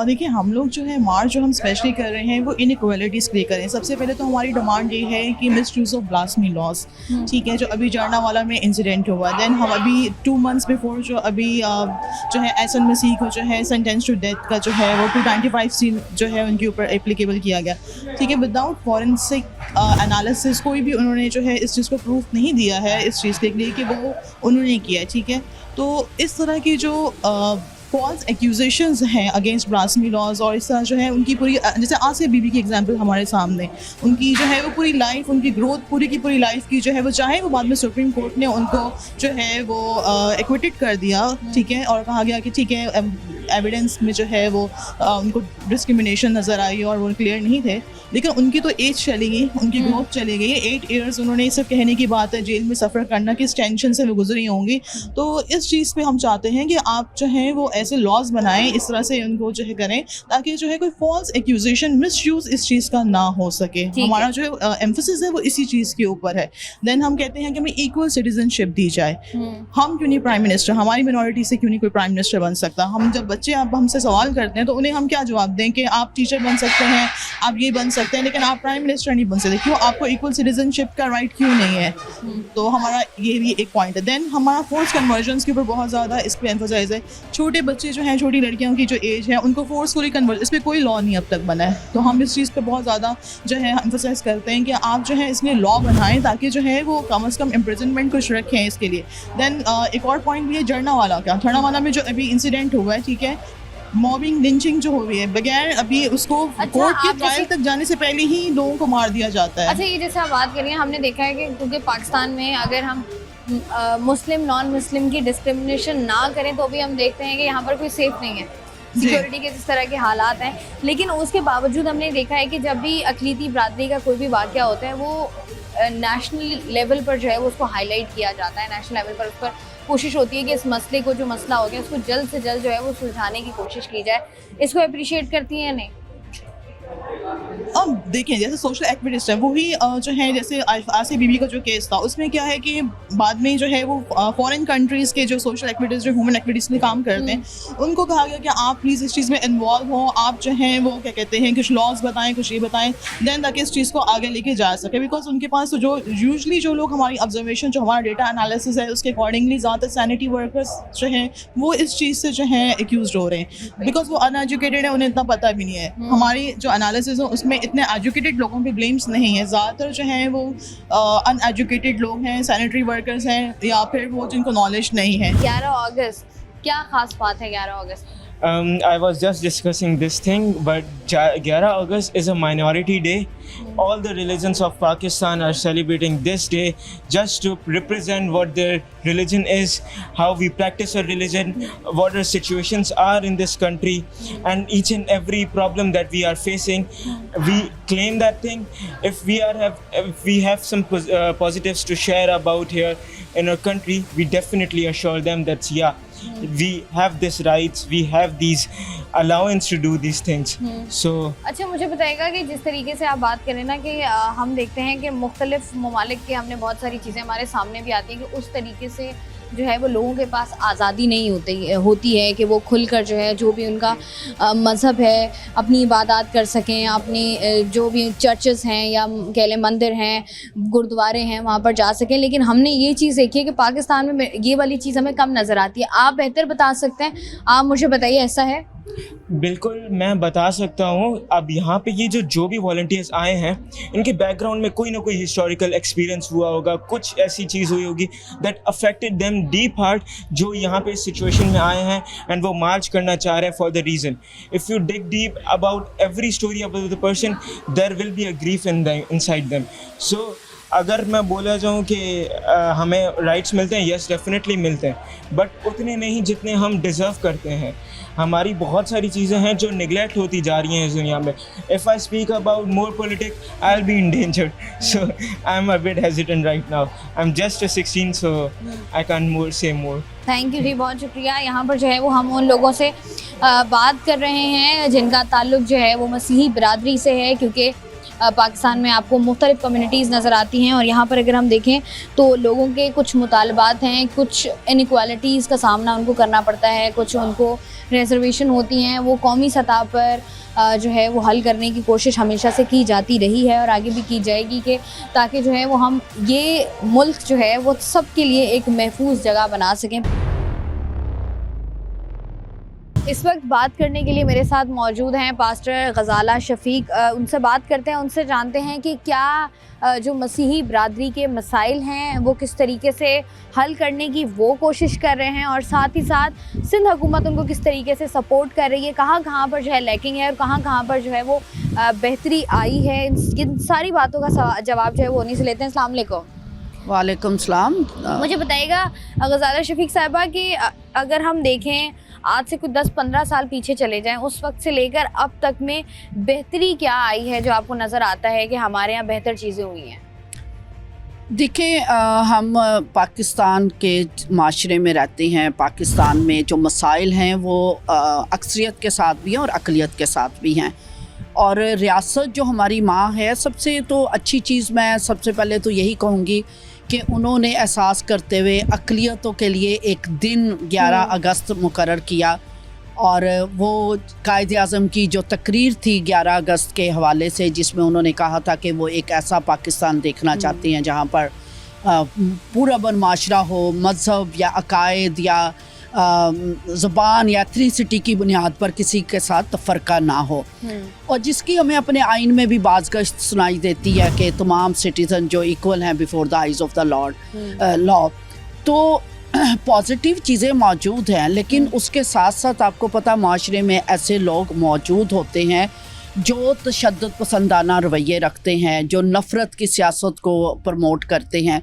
देखिए, हम लोग जो है मार्च जो हम स्पेशली कर रहे हैं वो इनइक्वालिटीज़ क्लियर करें। सबसे पहले तो हमारी डिमांड ये है कि misuse of blasphemy laws, ठीक है, जो अभी जरनावाला में इंसिडेंट हुआ, देन हम अभी 2 months बिफोर जो अभी जो है एहसन मसीह को जो है सेंटेंस टू डेथ का जो है वो 295C जो है उनके ऊपर एप्लीकेबल किया गया, ठीक है, विदाउट फॉरेंसिक एनालिसिस। कोई भी उन्होंने जो है इस चीज़ को प्रूफ नहीं दिया है इस चीज़ के लिए कि वो उन्होंने किया है, ठीक है। तो इस तरह की जो फॉल्स एक्यूजेशंस हैं अगेंस्ट ब्लास्फेमी लॉज, और इस तरह जो है उनकी पूरी, जैसे आसिया बीबी की एग्जांपल हमारे सामने, उनकी जो है वो पूरी लाइफ, उनकी ग्रोथ पूरी की पूरी लाइफ की जो है वो, चाहे वो बाद में सुप्रीम कोर्ट ने उनको जो है वो एक्विटेड कर दिया, ठीक है, और कहा गया कि ठीक है एविडेंस में जो है वो उनको डिस्क्रिमिनेशन नज़र आई और वो क्लियर नहीं थे, लेकिन उनकी तो एज चली गई, उनकी ग्रोथ चली गई। 8 ईयर्स उन्होंने सिर्फ कहने की बात है जेल में सफ़र करना, किस टेंशन से वो गुजरी होंगी। तो इस चीज़ पे हम चाहते हैं कि आप जो है वो ऐसे लॉज बनाएं, इस तरह से उनको जो है करें, ताकि जो है कोई फॉल्स एक्यूजेशन, मिसयूज़ इस चीज़ का ना हो सके। हमारा जो एम्फेसिस है वो इसी चीज़ के ऊपर है। देन हम कहते हैं कि हमें इक्वल सिटीजनशिप दी जाए। हम क्यों नहीं प्राइम मिनिस्टर, हमारी मिनॉरिटी से क्यों नहीं कोई प्राइम मिनिस्टर बन सकता? हम जब बच्चे आप हमसे सवाल करते हैं तो उन्हें हम क्या जवाब दें कि आप टीचर बन सकते हैं, आप ये बन सकते हैं, लेकिन आप प्राइम मिनिस्टर नहीं बन सकते। क्यों? आपको इक्वल सिटीजनशिप का राइट क्यों नहीं है? तो हमारा ये भी एक पॉइंट है। देन हमारा फोर्स कन्वर्जन्स के ऊपर बहुत ज़्यादा इस पर एम्फोसाइज है। छोटे बच्चे जो हैं, छोटी लड़कियों की जो एज है, उनको फोर्सफुली कन्वर्ट, इस पर कोई लॉ नहीं अब तक बना है। तो हम इस चीज़ पर बहुत ज़्यादा जो है एम्फोसाइज करते हैं कि आप जो है इसमें लॉ बनाएं, ताकि जो है वो कम से कम इम्प्रिजनमेंट कुछ रखें इसके लिए। देन एक और पॉइंट भी है जर्नावाला का। जर्नावाला में जो अभी इंसिडेंट हुआ है, ठीक है, मॉबिंग, लिंचिंग जो हो रही है, बगैर अभी उसको कोर्ट के ट्रायल तक जाने से पहले ही लोगों को मार दिया जाता है। अच्छा, ये जैसे आप बात करिए, हमने देखा है कि क्योंकि पाकिस्तान में अगर हम मुस्लिम नॉन मुस्लिम की डिस्क्रिमिनेशन ना करें तो भी हम देखते हैं कि यहाँ पर कोई सेफ नहीं है, सिक्योरिटी के जिस तरह के हालात हैं। लेकिन उसके बावजूद हमने देखा है कि जब भी अक़लीती बरादरी का कोई भी वाक़या होता है, वो नेशनल लेवल पर जो है वो उसको हाईलाइट किया जाता है। नेशनल लेवल पर उस पर कोशिश होती है कि इस मसले को, जो मसला हो गया, उसको जल्द से जल्द जो है वो सुलझाने की कोशिश की जाए। इसको अप्रिशिएट करती हैं या नहीं? अब देखिए, जैसे सोशल एक्टिविस्ट है, वही जो है, जैसे आसिया बीबी का जो केस था, उसमें क्या है कि बाद में जो है वो फॉरेन कंट्रीज़ के जो सोशल एक्टिविस्ट, जो ह्यूमन एक्टिविटीज़ में काम करते हैं, उनको कहा गया कि आप प्लीज़ इस चीज़ में इन्वॉल्व हो, आप जो हैं वो क्या कहते हैं, कुछ लॉज बताएं, कुछ ये बताएं, देन ताकि इस चीज़ को आगे लेके जा सके। बिकॉज उनके पास तो जो यूजली जो लोग, हमारी ऑब्जर्वेशन, जो हमारा डेटा एनालिसिस है, उसके अकॉर्डिंगली ज़्यादातर सैनिटरी वर्कर्स जो हैं वो इस चीज़ से जो है एक्यूज हो रहे हैं, बिकॉज वो अनएजुकेटेड है, उन्हें इतना पता भी नहीं है। हमारी जो एनालिसिस है उसमें इतने एजुकेटेड लोगों पे ब्लेम्स नहीं है, ज़्यादातर जो हैं वो अनएजुकेटेड लोग हैं, सैनिटरी वर्कर्स हैं, या फिर वो जिनको नॉलेज नहीं है। 11 अगस्त क्या खास बात है 11 अगस्त? I was just discussing this thing, but 11 August is a minority day. All the religions of Pakistan are celebrating this day just to represent what their religion is, how we practice our religion, what our situations are in this country, and each and every problem that we are facing. We claim that thing. If we have some positives to share about here in our country, we definitely assure them that we have this rights, we have these allowance to do these things. So अच्छा, मुझे बताइएगा कि जिस तरीके से आप बात करें ना कि हम देखते हैं कि मुख्तलिफ ममालिक के, हमने बहुत सारी चीज़ें हमारे सामने भी आती हैं कि उस तरीके से जो है वो लोगों के पास आज़ादी नहीं होती है कि वो खुलकर जो है जो भी उनका मज़हब है अपनी इबादत कर सकें, अपनी जो भी चर्चेस हैं या कह लें मंदिर हैं, गुरुद्वारे हैं, वहाँ पर जा सकें। लेकिन हमने ये चीज़ देखी है कि पाकिस्तान में ये वाली चीज़ हमें कम नज़र आती है। आप बेहतर बता सकते हैं, आप मुझे बताइए, ऐसा है? बिल्कुल, मैं बता सकता हूँ। अब यहाँ पे ये जो भी वॉलंटियर्स आए हैं, इनके बैकग्राउंड में कोई ना कोई हिस्टोरिकल एक्सपीरियंस हुआ होगा, कुछ ऐसी चीज़ हुई होगी that affected them deep heart, जो यहाँ पे इस सिचुएशन में आए हैं एंड वो मार्च करना चाह रहे हैं for the reason. If you dig deep about every story about the person, there will be a grief inside them. So अगर मैं बोला जाऊँ कि हमें राइट्स मिलते हैं, यस डेफिनेटली मिलते हैं, बट उतने नहीं जितने हम डिज़र्व करते हैं। हमारी बहुत सारी चीज़ें हैं जो निगलेक्ट होती जा रही हैं इस दुनिया में। If I speak about more politics, I will be in danger, so I am a bit hesitant right now. I am just 16, so I can say more. Thank you जी, बहुत शुक्रिया। यहाँ पर जो है वो हम उन लोगों से बात कर रहे हैं जिनका ताल्लुक़ जो है वो मसीही बिरादरी से है, क्योंकि पाकिस्तान में आपको मुख्तलिफ़ कम्युनिटीज़ नज़र आती हैं और यहाँ पर अगर हम देखें तो लोगों के कुछ मुतालबात हैं, कुछ इनइक्वालिटीज़ का सामना उनको करना पड़ता है, कुछ उनको रिजर्वेशन होती हैं, वो कौमी सतह पर जो है वो हल करने की कोशिश हमेशा से की जाती रही है और आगे भी की जाएगी, कि ताकि जो है वो हम ये मुल्क जो है वो सब के लिए एक महफूज जगह बना सकें। इस वक्त बात करने के लिए मेरे साथ मौजूद हैं पास्टर गजाला शफीक। उनसे बात करते हैं, उनसे जानते हैं कि क्या जो मसीही बरादरी के मसाइल हैं वो किस तरीके से हल करने की वो कोशिश कर रहे हैं, और साथ ही साथ सिंध हुकूमत उनको किस तरीके से सपोर्ट कर रही है, कहाँ कहाँ पर जो है लैकिंग है और कहाँ कहाँ पर जो है वो बेहतरी आई है। इन सारी बातों का जवाब जो है वो उन्हीं से लेते हैं। अस्सलाम वालेकुम। वालेकुम सलाम। मुझे बताइएगा गजाला शफीक साहिबा कि अगर हम देखें आज से कुछ 10-15 साल पीछे चले जाएं, उस वक्त से लेकर अब तक में बेहतरी क्या आई है जो आपको नज़र आता है कि हमारे यहाँ बेहतर चीज़ें हुई हैं? देखिए, हम पाकिस्तान के माशरे में रहते हैं। पाकिस्तान में जो मसाइल हैं वो अक्सरियत के साथ भी हैं और अक़लियत के साथ भी हैं। और रियासत जो हमारी माँ है, सबसे तो अच्छी चीज़ मैं सबसे पहले तो यही कहूँगी कि उन्होंने एहसास करते हुए अक़लियतों के लिए एक दिन 11 अगस्त मुकर्रर किया, और वो कायदे आज़म की जो तकरीर थी 11 अगस्त के हवाले से, जिसमें उन्होंने कहा था कि वो एक ऐसा पाकिस्तान देखना चाहते हैं जहाँ पर पूरा बन माशरा हो, मज़हब या अकायद या ज़बान या एथनिसिटी की बुनियाद पर किसी के साथ तफरका ना हो, और जिसकी हमें अपने आइन में भी बाज़गश्त सुनाई देती है कि तमाम सिटीज़न जो इक्वल हैं before the eyes of the law. तो पॉजिटिव चीज़ें मौजूद हैं, लेकिन उसके साथ साथ आपको पता माशरे में ऐसे लोग मौजूद होते हैं जो तशद्दुद पसंदाना रवैये रखते हैं, जो नफ़रत की सियासत को प्रमोट करते हैं।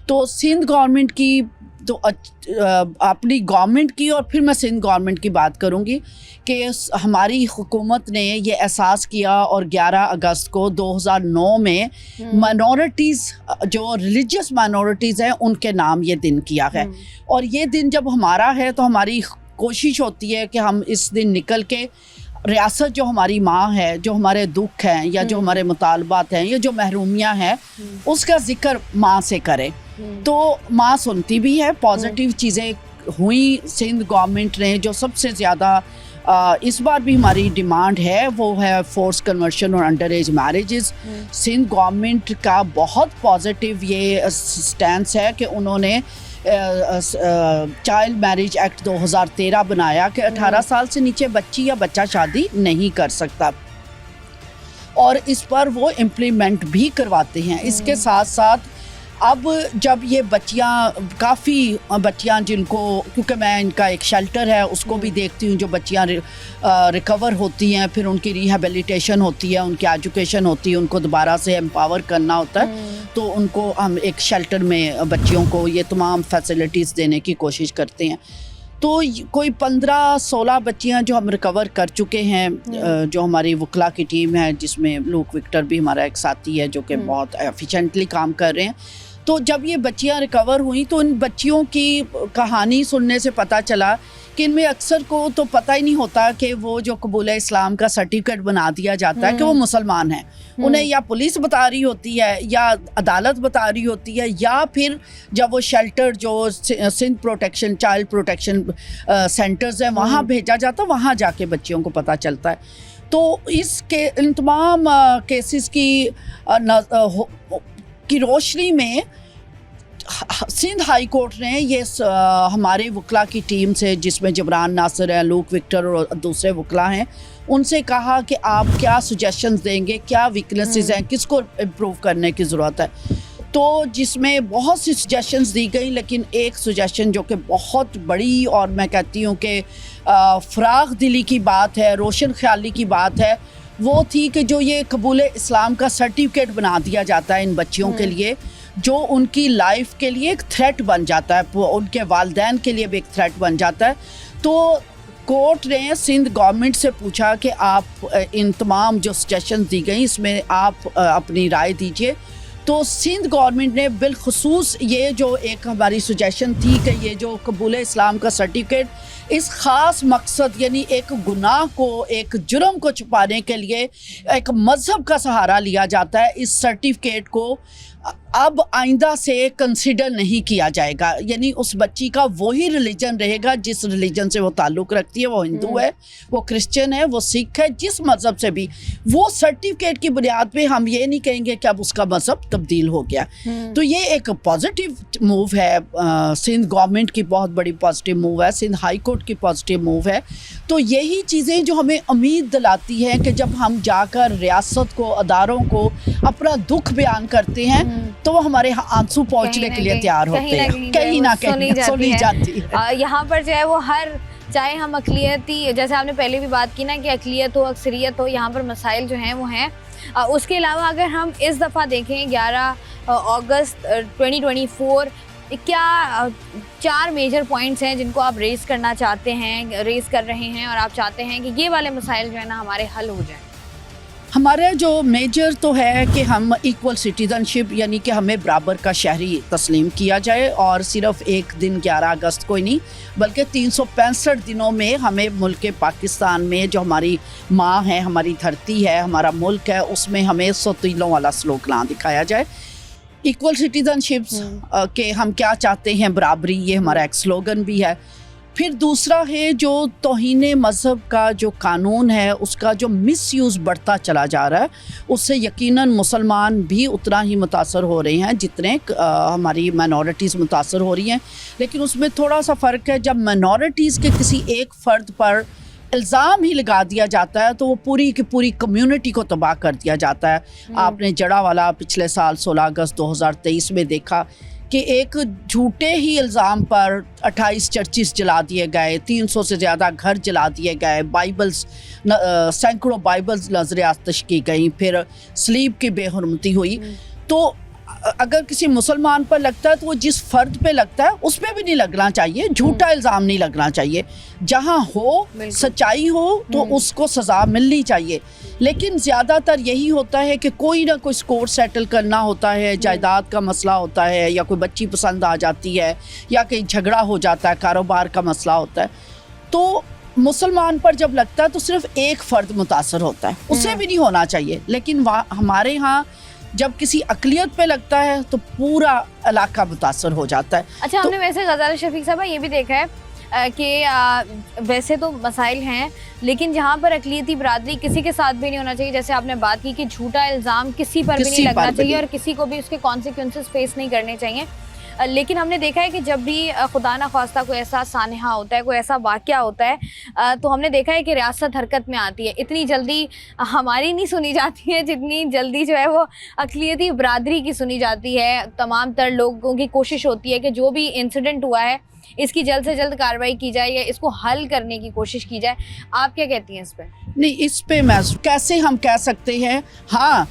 तो सिंध गवर्नमेंट की तो अपनी गवर्नमेंट की, और फिर मैं सिंध गवर्नमेंट की बात करूंगी कि हमारी हुकूमत ने ये एहसास किया और 11 अगस्त को 2009 में माइनॉरिटीज़ जो रिलीजियस माइनॉरिटीज़ हैं उनके नाम ये दिन किया है। और ये दिन जब हमारा है तो हमारी कोशिश होती है कि हम इस दिन निकल के रियासत जो हमारी माँ है, जो हमारे दुख हैं या जो हमारे मुतालबात हैं या जो महरूमियाँ हैं, उसका ज़िक्र माँ से करें। तो माँ सुनती भी है। पॉजिटिव चीज़ें हुई सिंध गवर्नमेंट ने। जो सबसे ज़्यादा इस बार भी हमारी डिमांड है वो है फोर्स कन्वर्शन और under age marriages. Sindh government का बहुत पॉजिटिव ये स्टैंस है कि उन्होंने चाइल्ड मैरिज एक्ट 2013 बनाया कि 18 साल से नीचे बच्ची या बच्चा शादी नहीं कर सकता, और इस पर वो इम्प्लीमेंट भी करवाते हैं। इसके साथ साथ अब जब ये बच्चियाँ, काफ़ी बच्चियाँ जिनको, क्योंकि मैं इनका एक शेल्टर है उसको भी देखती हूँ, जो बच्चियाँ रिकवर होती हैं, फिर उनकी रिहेबिलिटेशन होती है, उनकी एजुकेशन होती है, उनको दोबारा से एम्पावर करना होता है, तो उनको हम एक शेल्टर में बच्चियों को ये तमाम फैसिलिटीज़ देने की कोशिश करते हैं। तो कोई 15-16 बच्चियां जो हम रिकवर कर चुके हैं, जो हमारी वकला की टीम है जिसमें लूक विक्टर भी हमारा एक साथी है जो कि बहुत एफिशिएंटली काम कर रहे हैं। तो जब ये बच्चियां रिकवर हुई तो इन बच्चियों की कहानी सुनने से पता चला कि इनमें अक्सर को तो पता ही नहीं होता कि वो जो कबूल इस्लाम का सर्टिफिकेट बना दिया जाता है कि वो मुसलमान हैं। उन्हें या पुलिस बता रही होती है या अदालत बता रही होती है, या फिर जब वो शेल्टर जो Sindh protection child protection centres हैं वहाँ भेजा जाता है, वहाँ जाके बच्चियों को पता चलता है। तो इसके इन तमाम केसेस की रोशनी में सिंध हाई कोर्ट ने ये हमारे वकला की टीम से, जिसमें जबरान नासिर है, लूक विक्टर और दूसरे वकला हैं, उनसे कहा कि आप क्या सजेशंस देंगे, क्या वीकनेसेस हैं, किसको इम्प्रूव करने की ज़रूरत है। तो जिसमें बहुत सी सजेशंस दी गई, लेकिन एक सजेशन जो कि बहुत बड़ी और मैं कहती हूँ कि फ़राग़ दिली की बात है, रोशन ख्याली की बात है, वो थी कि जो ये कबूल इस्लाम का सर्टिफिकेट बना दिया जाता है इन बच्चियों के लिए, जो उनकी लाइफ के लिए एक थ्रेट बन जाता है, उनके वालिदैन के लिए भी एक थ्रेट बन जाता है। तो कोर्ट ने सिंध गवर्नमेंट से पूछा कि आप इन तमाम जो सजेशन दी गई इसमें आप अपनी राय दीजिए। तो सिंध गवर्नमेंट ने बिलखुसूस ये जो एक हमारी सजेशन थी कि ये जो कबूल इस्लाम का सर्टिफिकेट इस ख़ास मकसद यानी एक गुनाह को, एक जुर्म को छुपाने के लिए एक मज़हब का सहारा लिया जाता है। इस सर्टिफिकेट को अब आइंदा से कंसिडर नहीं किया जाएगा, यानी उस बच्ची का वही रिलीजन रहेगा जिस रिलीजन से वो ताल्लुक़ रखती है। वो हिंदू है, वो क्रिश्चियन है, वो सिख है, जिस मज़हब से भी, वो सर्टिफिकेट की बुनियाद पे हम ये नहीं कहेंगे कि अब उसका मज़हब तब्दील हो गया। तो ये एक पॉजिटिव मूव है, सिंध गवर्नमेंट की बहुत बड़ी पॉजिटिव मूव है, सिंध हाई कोर्ट की पॉजिटिव मूव है। तो यही चीज़ें जो हमें उम्मीद दिलाती हैं कि जब हम जाकर रियासत को, अदारों को अपना दुख बयान करते हैं तो वो हमारे आंसू पहुंचने के लिए तैयार होते हैं, कहीं ना कहीं सुनी जाती है। यहाँ पर जो है वो हर, चाहे हम अक़लियती, जैसे आपने पहले भी बात की ना कि अक़लियत हो अक्सरियत हो, यहाँ पर मसाइल जो हैं वो हैं। उसके अलावा अगर हम इस दफ़ा देखें 11 अगस्त 2024, क्या 4 मेजर पॉइंट्स हैं जिनको आप रेस करना चाहते हैं, रेस कर रहे हैं और आप चाहते हैं कि ये वाले मसाइल जो है ना हमारे हल हो जाएं? हमारे जो मेजर तो है कि हम इक्वल सिटीज़नशिप, यानी कि हमें बराबर का शहरी तस्लीम किया जाए, और सिर्फ एक दिन 11 अगस्त को ही नहीं बल्कि 365 दिनों में हमें मुल्क पाकिस्तान में जो हमारी माँ है, हमारी धरती है, हमारा मुल्क है, उसमें हमें सौतीलों वाला सलूक ना दिखाया जाए। इक्वल सिटीज़नशिप्स के हम क्या चाहते हैं, बराबरी, ये हमारा एक स्लोगन भी है। फिर दूसरा है जो तौहीन मज़हब का जो कानून है उसका जो मिसयूज़ बढ़ता चला जा रहा है, उससे यकीनन मुसलमान भी उतना ही मुतासर हो रहे हैं जितने हमारी माइनॉरिटीज़ मुतासर हो रही हैं। लेकिन उसमें थोड़ा सा फ़र्क है, जब माइनॉरिटीज़ के किसी एक फ़र्द पर इल्ज़ाम ही लगा दिया जाता है तो वो पूरी की पूरी कम्युनिटी को तबाह कर दिया जाता है। आपने जड़ा वाला पिछले साल 16 अगस्त 2023 में देखा कि एक झूठे ही इल्ज़ाम पर 28 चर्चिस जला दिए गए, 300 से ज़्यादा घर जला दिए गए, बाइबल्स सैकड़ों बाइबल्स नज़र आतिश की गई, फिर स्लीप की बेहुरमती हुई। तो अगर किसी मुसलमान पर लगता है तो वो जिस फ़र्द पे लगता है उस पर भी नहीं लगना चाहिए, झूठा इल्ज़ाम नहीं लगना चाहिए। जहाँ हो सच्चाई हो तो उसको सज़ा मिलनी चाहिए। लेकिन ज़्यादातर यही होता है कि कोई ना कोई स्कोर सेटल करना होता है, जायदाद का मसला होता है, या कोई बच्ची पसंद आ जाती है, या कहीं झगड़ा हो जाता है, कारोबार का मसला होता है। तो मुसलमान पर जब लगता है तो सिर्फ एक फ़र्द मुतासर होता है, उसे भी नहीं होना चाहिए। लेकिन हमारे यहाँ जब किसी अक़लियत पे लगता है तो पूरा इलाका मुतासर हो जाता है। अच्छा, हमने वैसे ग़ज़ाला शफ़ीक साहब ये भी देखा है कि वैसे तो मसाइल हैं, लेकिन जहाँ पर अक़लियती बरादरी किसी के साथ भी नहीं होना चाहिए, जैसे आपने बात की कि झूठा इल्ज़ाम किसी पर भी नहीं लगना चाहिए और किसी को भी उसके कॉन्सिक्वेंसेस फेस नहीं करने चाहिए। लेकिन हमने देखा है कि जब भी खुदा न ख्वास्ता कोई ऐसा सानहा होता है, कोई ऐसा वाक़या होता है, तो हमने देखा है कि रियासत हरकत में आती है। इतनी जल्दी हमारी नहीं सुनी जाती है जितनी जल्दी जो है वो अक़लियती बरादरी की सुनी जाती है। तमाम तर लोगों की कोशिश होती है कि जो भी इंसिडेंट हुआ है इसकी जल्द से जल्द कार्रवाई की जाए या इसको हल करने की कोशिश की जाए। आप क्या कहती हैं इस पर? नहीं, इस पे मैं कैसे हम कह सकते हैं, हाँ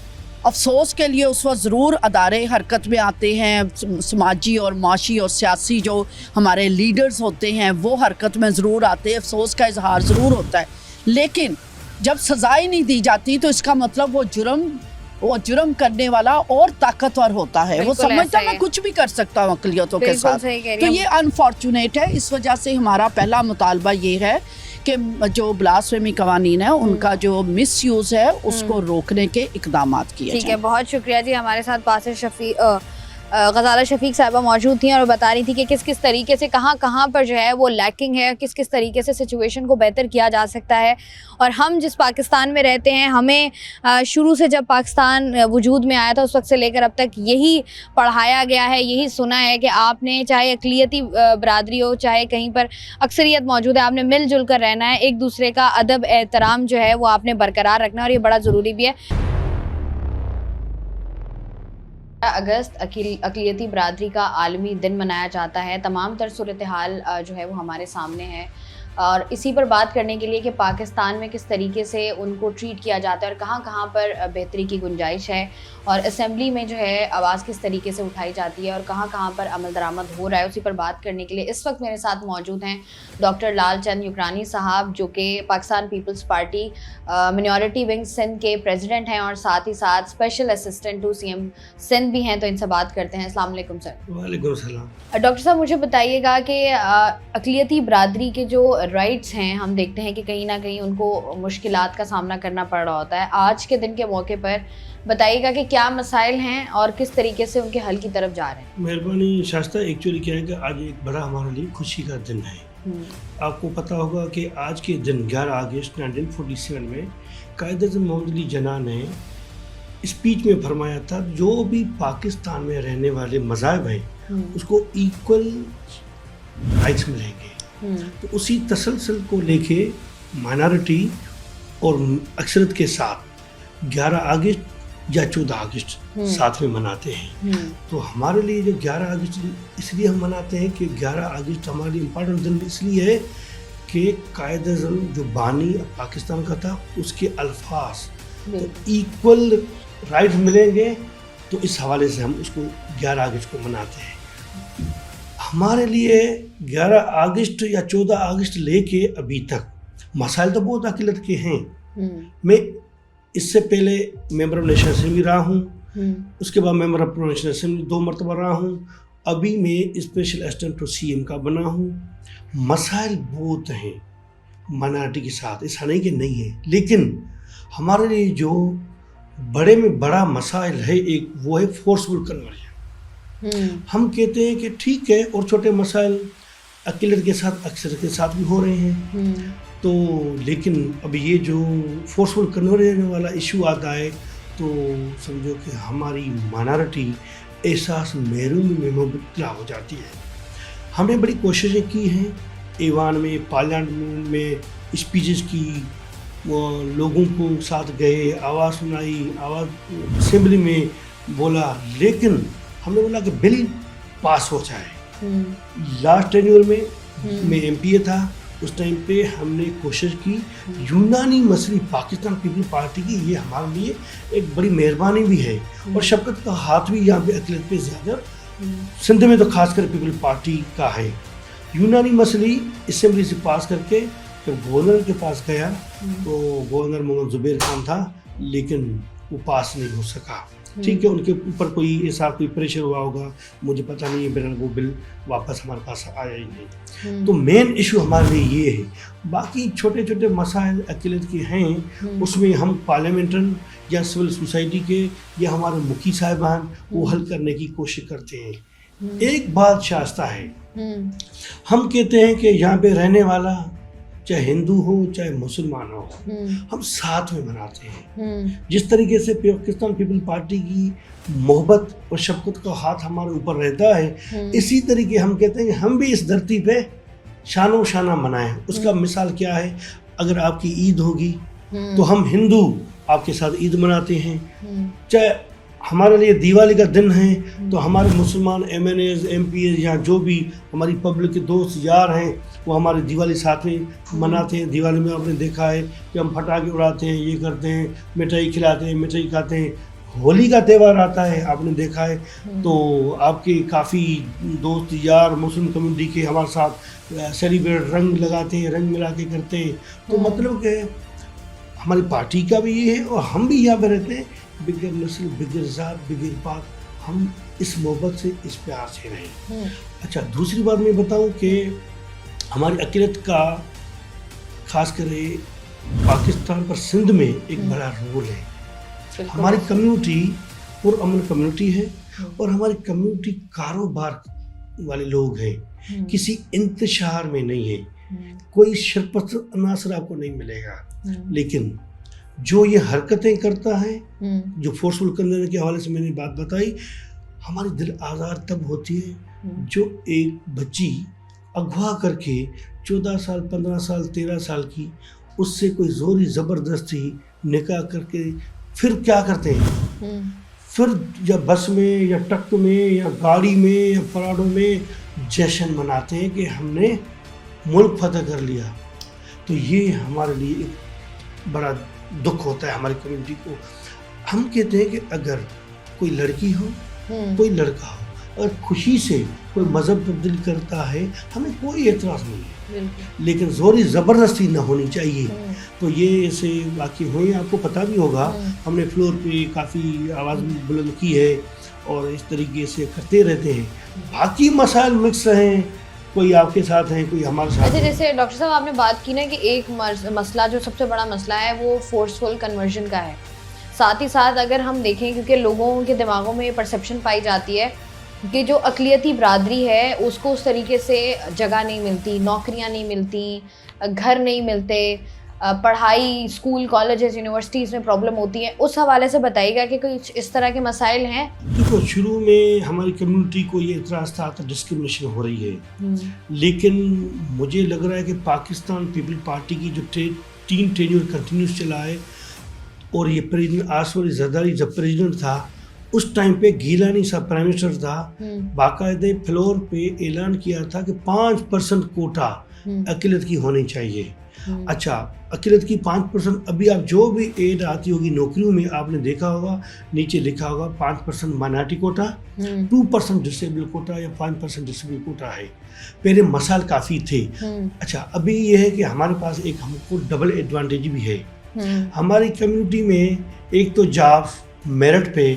अफसोस के लिए उस वक्त ज़रूर अदारे हरकत में आते हैं, समाजी और माशी और सियासी जो हमारे लीडर्स होते हैं वो हरकत में ज़रूर आते हैं, अफसोस का इजहार ज़रूर होता है। लेकिन जब सज़ाएं नहीं दी जाती तो इसका मतलब वो जुर्म करने वाला और ताकतवर होता है, वो समझता मैं कुछ भी कर सकता हूँ अक़लियतों के साथ। तो ये अनफॉर्चुनेट है। इस वजह से हमारा पहला मुतालबा ये है कि जो ब्लास्फेमी कवानीन है उनका जो मिसयूज़ है उसको रोकने के इक़दामात किए जाएं। ठीक है, बहुत शुक्रिया जी। हमारे साथ बासिर ग़ज़ाला शफ़ीक साहिबा मौजूद थी और बता रही थी कि किस किस तरीके से कहाँ पर जो है वो लैकिंग है, किस किस तरीके से सिचुएशन को बेहतर किया जा सकता है। और हम जिस पाकिस्तान में रहते हैं, हमें शुरू से जब पाकिस्तान वजूद में आया था उस वक्त से लेकर अब तक यही पढ़ाया गया है, यही सुना है कि आपने चाहे अक़लियती बरादरी हो, चाहे कहीं पर अक्सरियत मौजूद है, आपने मिलजुल कर रहना है, एक दूसरे का अदब एहतराम जो है वो आपने बरकरार रखना है और ये बड़ा ज़रूरी भी है। अगस्त अक़लियती बरादरी का आलमी दिन मनाया जाता है। तमाम तर सूरत हाल जो है वो हमारे सामने है और इसी पर बात करने के लिए कि पाकिस्तान में किस तरीके से उनको ट्रीट किया जाता है और कहाँ कहाँ पर बेहतरी की गुंजाइश है और असेंबली में जो है आवाज़ किस तरीके से उठाई जाती है और कहाँ कहाँ पर अमल दरामद हो रहा है, उसी पर बात करने के लिए इस वक्त मेरे साथ मौजूद हैं डॉक्टर लाल चंद युकरानी साहब, जो कि पाकिस्तान पीपल्स पार्टी मिनॉरिटी विंग सिंध के प्रेसिडेंट हैं और साथ ही साथ special assistant to CM Sindh भी हैं। तो इनसे बात करते हैं। अस्सलाम वालेकुम सर। वालेकुम सलाम। डॉक्टर साहब, मुझे बताइएगा कि अक़लियती बरादरी के जो राइट्स हैं हम देखते हैं कि कहीं ना कहीं उनको मुश्किलात का सामना करना पड़ रहा होता है। आज के दिन के मौके पर बताइएगा कि क्या मसाइल हैं और किस तरीके से उनके हल की तरफ जा रहे हैं। मेहरबानी शास्ता, एक्चुअली क्या है कि आज एक बड़ा हमारे लिए खुशी का दिन है। आपको पता होगा कि आज के दिन 11 अगस्त 1947 में कायद-ए-आज़म मोहम्मद अली जिन्ना ने स्पीच में फरमाया था जो भी पाकिस्तान में रहने वाले मज़ाहब हैं उसको इक्वल राइट्स मिलेंगे। तो उसी तसलसल को लेके माइनॉरिटी और अक्सरियत के साथ 11 अगस्त या 14 अगस्त साथ में मनाते हैं। तो हमारे लिए जो 11 अगस्त इसलिए हम मनाते हैं कि 11 अगस्त हमारे लिए इम्पोर्टेंट दिन इसलिए है कि कायद-ए-आज़म जो बानी पाकिस्तान का था उसके अल्फाज तो इक्वल राइट मिलेंगे, तो इस हवाले से हम उसको 11 अगस्त को मनाते हैं। हमारे लिए 11 अगस्त या 14 अगस्त लेके अभी तक मसाइल तो बहुत अकिलत के हैं। मैं इससे पहले मेंबर ऑफ नेशनल असेंबली रहा हूँ, उसके बाद मेंबर ऑफ नेशनल असेंबली 2 मरतबा रहा हूँ, अभी मैं स्पेशल असिस्टेंट टू सीएम का बना हूँ। मसाइल बहुत हैं माइनॉरिटी के साथ, ऐसा नहीं कि नहीं है, लेकिन हमारे लिए जो बड़े में बड़ा मसाइल है एक वो है फोर्सफुल कन्वर्जन। हम कहते हैं कि ठीक है और छोटे मसाइल अकिलत के साथ अक्सर के साथ भी हो रहे हैं, तो लेकिन अब ये जो फोर्सफुल कन्वर्जन वाला इशू आता है तो समझो कि हमारी माइनॉरिटी एहसास महरूमी में मुबतला हो जाती है। हमने बड़ी कोशिशें की हैं, ईवान में, पार्लियामेंट में स्पीचेस की, वो लोगों को साथ गए, आवाज़ सुनाई, आवाज़ असेंबली में बोला, लेकिन हमने बोला कि बिल पास हो जाए। लास्ट टेन्योर में मैं एमपीए था, उस टाइम पे हमने कोशिश की, यूनानी मसली पाकिस्तान पीपल पार्टी की, ये हमारे लिए एक बड़ी मेहरबानी भी है और शफकत का हाथ भी यहाँ पे अकिलत पे ज़्यादा, सिंध में तो खासकर पीपल पार्टी का है। यूनानी मसली असेंबली से पास करके जब गवर्नर के पास गया तो गवर्नर मोहम्मद जुबैर खान था, लेकिन वो पास नहीं हो सका। ठीक है, उनके ऊपर कोई ऐसा कोई प्रेशर हुआ होगा, मुझे पता नहीं है, मेरा वो बिल वापस हमारे पास आया ही नहीं। तो मेन इशू हमारे लिए ये है। बाकी छोटे छोटे मसाइल अकिलत के हैं, उसमें हम पार्लियामेंटन या सिविल सोसाइटी के या हमारे मुखी साहिबान वो हल करने की कोशिश करते हैं। एक बात शास्ता है, हम कहते हैं कि यहाँ पे रहने वाला चाहे हिंदू हो चाहे मुसलमान हो, हम साथ में मनाते हैं। जिस तरीके से पाकिस्तान पीपल पार्टी की मोहब्बत और शफकत का हाथ हमारे ऊपर रहता है, इसी तरीके हम कहते हैं कि हम भी इस धरती पे शानो शाना मनाएं। उसका मिसाल क्या है, अगर आपकी ईद होगी तो हम हिंदू आपके साथ ईद मनाते हैं, चाहे हमारे लिए दिवाली का दिन है तो हमारे मुसलमान MNAs MPs या जो भी हमारी पब्लिक के दोस्त यार हैं वो हमारे दिवाली साथ में मनाते हैं। दिवाली में आपने देखा है कि हम पटाखे उड़ाते हैं, ये करते हैं, मिठाई खिलाते हैं, मिठाई खाते हैं। होली का त्यौहार आता है, आपने देखा है, तो आपके काफ़ी दोस्त यार मुस्लिम कम्युनिटी के हमारे साथ सेलिब्रेट रंग लगाते हैं, रंग मिला के करते हैं। तो मतलब कि हमारी पार्टी का भी ये है और हम भी यहाँ पर रहते हैं, बिगर नस्ल बिगर ज़ात बिगर पात, हम इस मोहब्बत से इस प्यार से रहें। अच्छा, दूसरी बात मैं बताऊं कि हमारी अकिलत का खास करे पाकिस्तान पर सिंध में एक बड़ा रोल है। हमारी कम्युनिटी और अमन कम्युनिटी है और हमारी कम्युनिटी कारोबार वाले लोग हैं, किसी इंतशार में नहीं है, कोई शरपत अनासर आपको नहीं मिलेगा। लेकिन जो ये हरकतें करता है, जो फोर्सफुल करने के हवाले से मैंने बात बताई, हमारी दिल आज़ार तब होती है जो एक बच्ची अगवा करके 14 साल 15 साल 13 साल की, उससे कोई जोरी ज़बरदस्ती निकाह करके फिर क्या करते हैं, फिर या बस में या ट्रक में या गाड़ी में या पराडों में जश्न मनाते हैं कि हमने मुल्क फतह कर लिया। तो ये हमारे लिए एक बड़ा दुख होता है हमारी कम्युनिटी को। हम कहते हैं कि अगर कोई लड़की हो कोई लड़का हो, अगर खुशी से कोई मज़हब तब्दील करता है, हमें कोई एतराज़ नहीं है, लेकिन ज़ोरी ज़बरदस्ती ना होनी चाहिए। तो ये ऐसे वाक़ई हुए, आपको पता भी होगा, हमने फ्लोर पे काफ़ी आवाज़ बुलंद की है और इस तरीके से करते रहते हैं। बाकी मसाइल मिक्स हैं, कोई आपके साथ है, कोई हमारे साथ अच्छा, है। जैसे डॉक्टर साहब आपने बात की ना कि एक मसला जो सबसे बड़ा मसला है वो फोर्सफुल कन्वर्जन का है। साथ ही साथ अगर हम देखें, क्योंकि लोगों के दिमागों में ये परसेप्शन पाई जाती है कि जो अक़लियती बरादरी है उसको उस तरीके से जगह नहीं मिलती, नौकरियां नहीं मिलती, घर नहीं मिलते, पढ़ाई स्कूल कॉलेजेस यूनिवर्सिटीज़ में प्रॉब्लम होती है। उस हवाले से बताइएगा कि कुछ इस तरह के मसाइल हैं। देखो, शुरू में हमारी कम्युनिटी को ये इतराज़ था तो डिस्क्रिमिनेशन हो रही है, लेकिन मुझे लग रहा है कि पाकिस्तान पीपल पार्टी की जो 3 टेन्योर कंटिन्यूस चला है, और ये प्रेसिडेंट आसफ अली जरदारी जब प्रेसिडेंट था उस टाइम पे गीलानी साहब प्राइम मिनिस्टर था, बाकायदे फ्लोर पे ऐलान किया था कि 5% कोटा अक़लियत की होनी चाहिए। अच्छा, अक़लियत की 5%, अभी आप जो भी एड आती होगी नौकरियों में आपने देखा होगा नीचे लिखा होगा 5% माइनॉरिटी कोटा, 2% डिसेबल कोटा या 5% डिसेबल कोटा है। पहले मसाल काफ़ी थे। अच्छा, अभी ये है कि हमारे पास एक हमको डबल एडवांटेज भी है। हमारी कम्युनिटी में एक तो जॉब मेरिट पे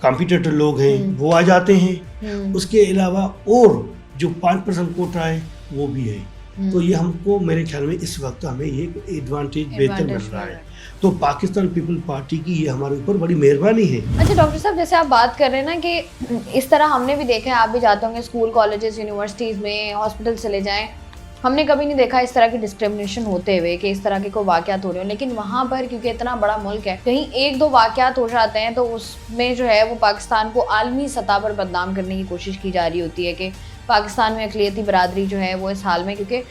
कॉम्पिटिटर लोग हैं वो आ जाते हैं, उसके अलावा और जो 5% कोटा है वो भी है। तो ये हमको मेरे ख्याल में इस वक्त हमें ये एडवांटेज बेहतर मिल रहा है। तो पाकिस्तान पीपल पार्टी की ये हमारे ऊपर बड़ी मेहरबानी है। अच्छा डॉक्टर साहब, जैसे आप बात कर रहे हैं ना कि इस तरह हमने भी देखा है, आप भी जाते होंगे स्कूल कॉलेजेस यूनिवर्सिटीज़ में, हॉस्पिटल चले जाएं, हमने कभी नहीं देखा इस तरह की डिस्क्रिमिनेशन होते हुए कि इस तरह के कोई वाक़यात हो रहे हो। लेकिन वहाँ पर क्योंकि इतना बड़ा मुल्क है, कहीं 1-2 वाक़यात हो जाते हैं तो उसमें जो है वो पाकिस्तान को आलमी सतह पर बदनाम करने की कोशिश की जा रही होती है कि पाकिस्तान में अक़लियती बरादरी जो है वो इस हाल में, क्योंकि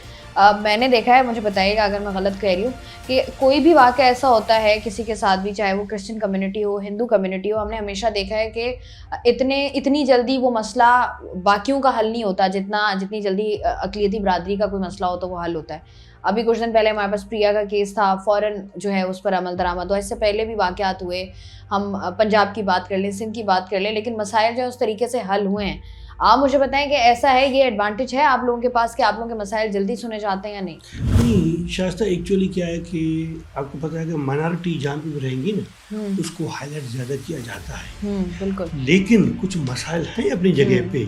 मैंने देखा है, मुझे बताइएगा अगर मैं गलत कह रही हूँ, कि कोई भी वाक़या ऐसा होता है किसी के साथ भी, चाहे वो क्रिश्चियन कम्युनिटी हो, हिंदू कम्युनिटी हो, हमने हमेशा देखा है कि इतनी जल्दी वो मसला बाकियों का हल नहीं होता जितनी जल्दी अक़लियती बरादरी का कोई मसला हो तो वो हल होता है। अभी कुछ दिन पहले हमारे पास प्रिया का केस था, फ़ौरन जो है उस पर अमल दरामद हुआ। इससे पहले भी वाक़यात हुए, हम पंजाब की बात कर लें, सिंध की बात कर लें, लेकिन मसाइल जो है उस तरीके से हल हुए हैं। आप मुझे बताएं कि ऐसा है, ये एडवांटेज है आप लोगों के पास कि आप लोगों के मसाइल जल्दी सुने जाते हैं या नहीं? नहीं शायस्ता, एक्चुअली क्या है कि आपको पता है कि माइनॉरिटी जहाँ पे भी रहेंगी ना उसको हाईलाइट ज़्यादा किया जाता है, बिल्कुल। लेकिन कुछ मसाइल हैं अपनी जगह पे,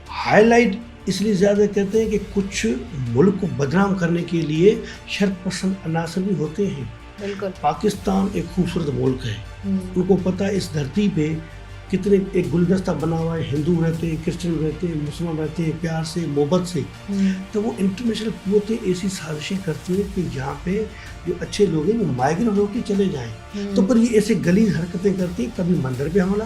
हाईलाइट इसलिए ज़्यादा कहते हैं कि कुछ मुल्क को बदनाम करने के लिए शर्त पसंद अनासर भी होते हैं। बिल्कुल। पाकिस्तान एक खूबसूरत मुल्क है, उनको पता है इस धरती पे कितने एक गुलदस्ता बना हुआ है, हिंदू रहते हैं, क्रिश्चियन रहते हैं, मुसलमान रहते हैं, प्यार से मोहब्बत से। तो वो इंटरनेशनल कुव्वतें ऐसी साजिशें करती हैं कि यहाँ पे जो अच्छे लोग हैं वो माइग्रेट होकर चले जाएं। तो पर ये ऐसे गलीज हरकतें करती हैं, कभी मंदिर पे हमला,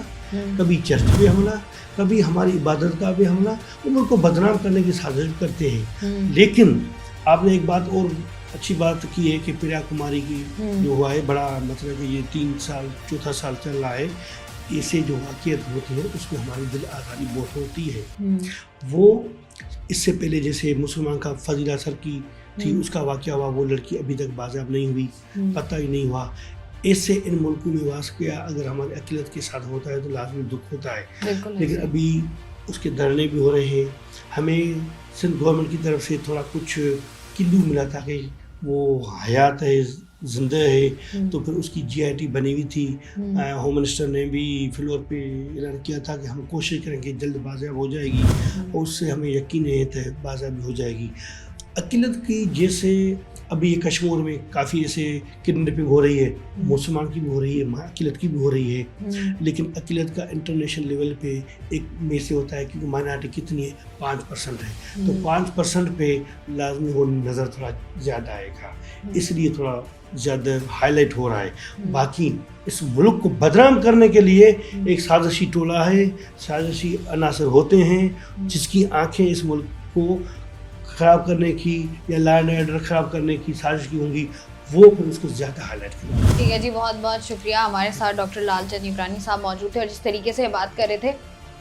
कभी चर्च पे हमला, कभी हमारी इबादत का पे हमला, उनको बदनाम करने की साजिश करते हैं। लेकिन आपने एक बात और अच्छी बात की है कि प्रिया कुमारी की जो हुआ है, बड़ा मतलब कि ये 3 साल 4था साल चल रहा है, ऐसे जो वाक़ियत होती है उसमें हमारी दिल आज़ादी बहुत होती है। वो इससे पहले जैसे मुसलमान का फजीला सर की थी, उसका वाक़या हुआ, वो लड़की अभी तक बाज़ाब नहीं हुई, पता ही नहीं हुआ। इससे इन मुल्कों में वाक़या अगर हमारे अक़लियत के साथ होता है तो लाजमी दुख होता है। लेकिन अभी उसके धरने भी हो रहे हैं। हमें सिंध गवर्नमेंट की तरफ से थोड़ा कुछ किल्लू मिला था कि वो हयात है, जिंदा है, तो फिर उसकी GIT बनी हुई थी। होम मिनिस्टर ने भी फ्लोर पे ऐलान किया था कि हम कोशिश करेंगे जल्द बाज़ाब हो जाएगी, और उससे हमें यकीन है बाज़ाब हो जाएगी। अक़लियत की जैसे अभी ये कश्मीर में काफ़ी ऐसे किडनैपिंग हो रही है, मुसलमान की भी हो रही है, अक़लियत की भी हो रही है, लेकिन अक़लियत का इंटरनेशनल लेवल पे एक में से होता है कि माइनॉरिटी कितनी है, 5% है, तो 5% पे लाजमी हो नज़र थोड़ा ज़्यादा आएगा, इसलिए थोड़ा ज़्यादा हाईलाइट हो रहा है। बाकी इस मुल्क को बदनाम करने के लिए एक साजिशी टोला है, साजिशी अनासर होते हैं जिसकी आंखें इस मुल्क को ख़राब करने की या लॉ एंड ऑर्डर ख़राब करने की साजिश की होंगी, वो फिर उसको ज़्यादा हाईलाइट करें। ठीक है जी, बहुत बहुत शुक्रिया। हमारे साथ डॉक्टर लालचंद इमरानी साहब मौजूद थे, और जिस तरीके से बात कर रहे थे,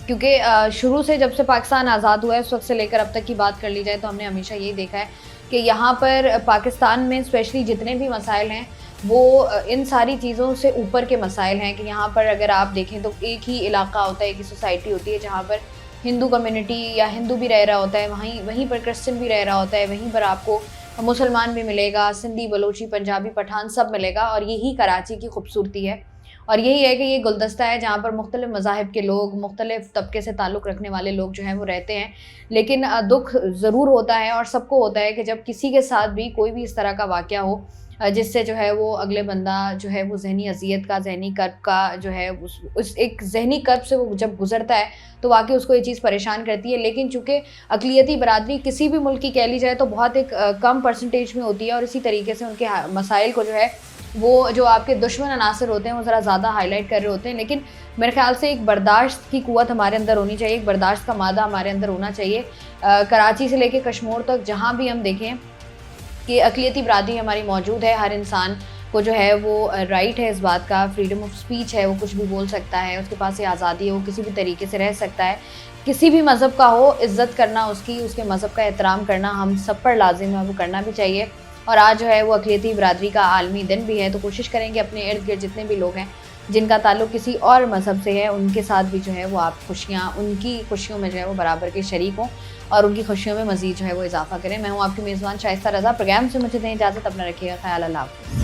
क्योंकि शुरू से जब से पाकिस्तान आज़ाद हुआ है उस वक्त से लेकर अब तक की बात कर ली जाए तो हमने हमेशा यही देखा है कि यहाँ पर पाकिस्तान में स्पेशली जितने भी मसाइल हैं वो इन सारी चीज़ों से ऊपर के मसाइल हैं। कि यहाँ पर अगर आप देखें तो एक ही इलाका होता है, एक ही सोसाइटी होती है जहाँ पर हिंदू कम्युनिटी या हिंदू भी रह रहा होता है, वहीं पर क्रिश्चियन भी रह रहा होता है, वहीं पर आपको मुसलमान भी मिलेगा, सिंधी, बलोची, पंजाबी, पठान सब मिलेगा, और यही कराची की खूबसूरती है। और यही है कि ये गुलदस्ता है जहाँ पर मुख्तलिफ मज़ाहिब के लोग, मुख्तलिफ तबके से ताल्लुक़ रखने वाले लोग जो हैं वो रहते हैं। लेकिन दुख ज़रूर होता है और सबको होता है कि जब किसी के साथ भी कोई भी इस तरह का वाक़या हो जिससे जो है वो अगले बंदा जो है वो जहनी अजियत का, जहनी कर्ब का जो है उस एक जहनी कर्ब से वो जब गुजरता है तो वाकई उसको ये चीज़ परेशान करती है। लेकिन चूँकि अक़लियती बरादरी किसी भी मुल्क की कह ली जाए तो बहुत एक कम परसेंटेज में होती है और इसी तरीके से उनके मसाइल को जो है वो जो आपके दुश्मन अनासर होते हैं वो ज़रा ज़्यादा हाईलाइट कर रहे होते हैं। लेकिन मेरे ख्याल से एक बर्दाश्त की क़ुव्वत हमारे अंदर होनी चाहिए, एक बर्दाश्त का मादा हमारे अंदर होना चाहिए। कराची से लेकर कश्मीर तक जहाँ भी हम देखें कि अक़लियती बरादरी हमारी मौजूद है, हर इंसान को जो है वो राइट है इस बात का, फ्रीडम ऑफ स्पीच है, वो कुछ भी बोल सकता है, उसके पास ये आज़ादी है, वो किसी भी तरीके से रह सकता है, किसी भी मज़हब का हो, इज़्ज़त करना उसकी, उसके मज़हब का एहतराम करना हम सब पर लाजिम है, वो करना भी चाहिए। और आज जो है वो अक़लियती बरादरी का आलमी दिन भी है, तो कोशिश करेंगे अपने इर्द गिर्द जितने भी लोग हैं जिनका ताल्लुक़ किसी और मज़हब से है उनके साथ भी जो है वो आप उनकी खुशियों में जो है वो बराबर के शरीक हों और उनकी खुशियों में मज़ीद जो है वो इजाफ़ा करें। मैं हूँ आपकी मेज़बान शाइस्ता रज़ा। प्रोग्राम से मुझे दें इजाज़त, अपना रखिएगा ख्याल। अल्लाह हाफ़िज़।